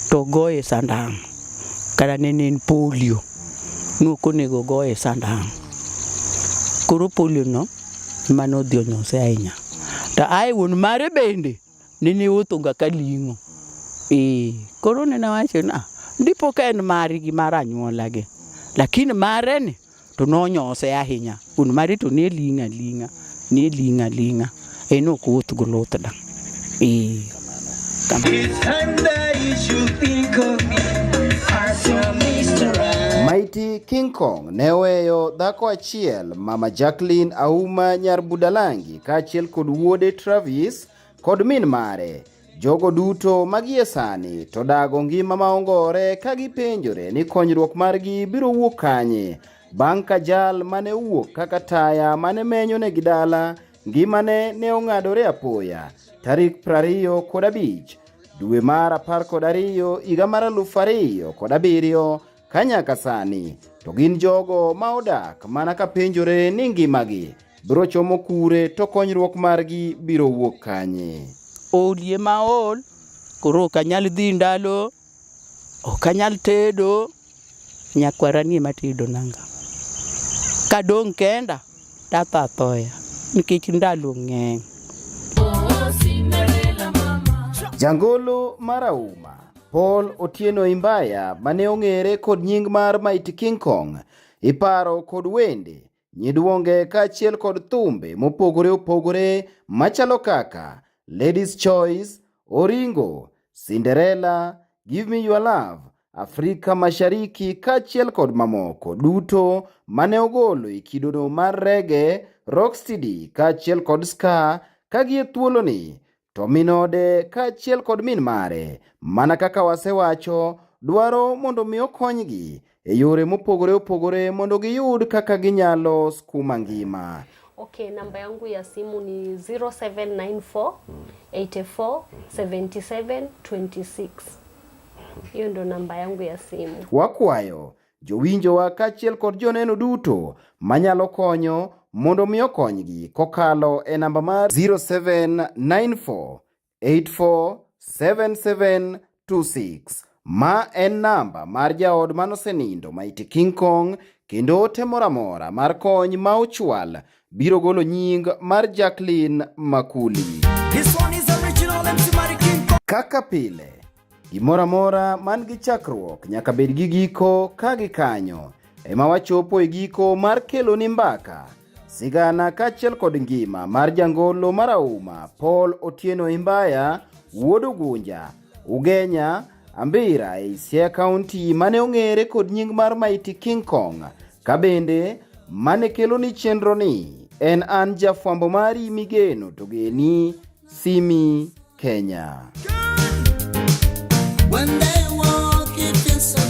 to goye sandan, kara nene en polio nukonego goye sandan. Koro polio no mano dhi onyose ahinya. Ta ai wuon mare bende nene wuothonga kaling'o. Koro nene wacho na ndipo ka en mari gi mar anyuolagi, lakini mare ni to nonyose ahinya. Wuon mare to ne ling'a ling'a en ok wuoth go luth da. Mighty King Kong ne oweyo dhako achiel, Mama Jacqueline Auma nyar Budalangi, kaachiel kod wuode Travis kod min mare. Jogo duto magie sani to dago ngima maongore, ka gipenjore ni konyruok margi biro wuok kanye bang' ka jal mane wuok kaka taya mane menyo negi dala ngimane ne ong'adore apoya tarik 25 dwe mar 12 higa mar 2007, ka nyaka sani to gin jogo ma odak mana ka penjore ni ngimagi biro chomo kure to konyruok margi biro wuok kanye. Olie maol, koro ok anyal dhi ndalo, ok anyal tedo, nyakwara ni ema tedo nanga. Kadong kenda tata thoya nikech ndalo ng'eny. Jangolo mar Auma Paul Otieno Imbaya mane ong'ere kod nying mar Mighty King Kong iparo kod wende, nyiduonge kaachiel kod thumbe mopogore opogore machalo kaka Ladies Choice, Oringo, Cinderella, Give Me Your Love, Afrika Mashariki kaachiel kod mamoko duto mane ogolo e kidono mar reggae, rocksteady kaachiel kod ska, kagie thuoloni to minode kaachiel kod min mare mana kaka wasewacho dwaro mondo mi okonygi e yore mopogore opogore mondo giyud kaka ginyalo skuma ngima. Okay, namba yangu ya simu ni 0794 84 77 26. Hiyo ndo namba yangu ya simu. Wakwayo jowinjowa kaachiel kod joneno duto manyalo konyo mondo mi okonygi kokalo e namba mar 0794 84 77 26. Ma en namba mar jaod manosenindo Mighty King Kong, kendo ote moramora mar kony ma ochwal biro golo nying mar Jacqueline Makuli. Kaka pile, gimoramora man gi chakruok nyaka bed gi giko ka gikanyo. Ema wachopo e giko mar kelo ni mbaka sigana kaachiel kod ngima mar jangolo marauma Paul Otieno Imbaya, wuod Ugunja, Ugenya, Ambira e Siaya County, mane ong'ere kod nying mar Mighty King Kong. Ka bende mane kelo ni chenro ni en an jafwambo mari Migeno to Geni, Simi, Kenya. When they walk, it feels so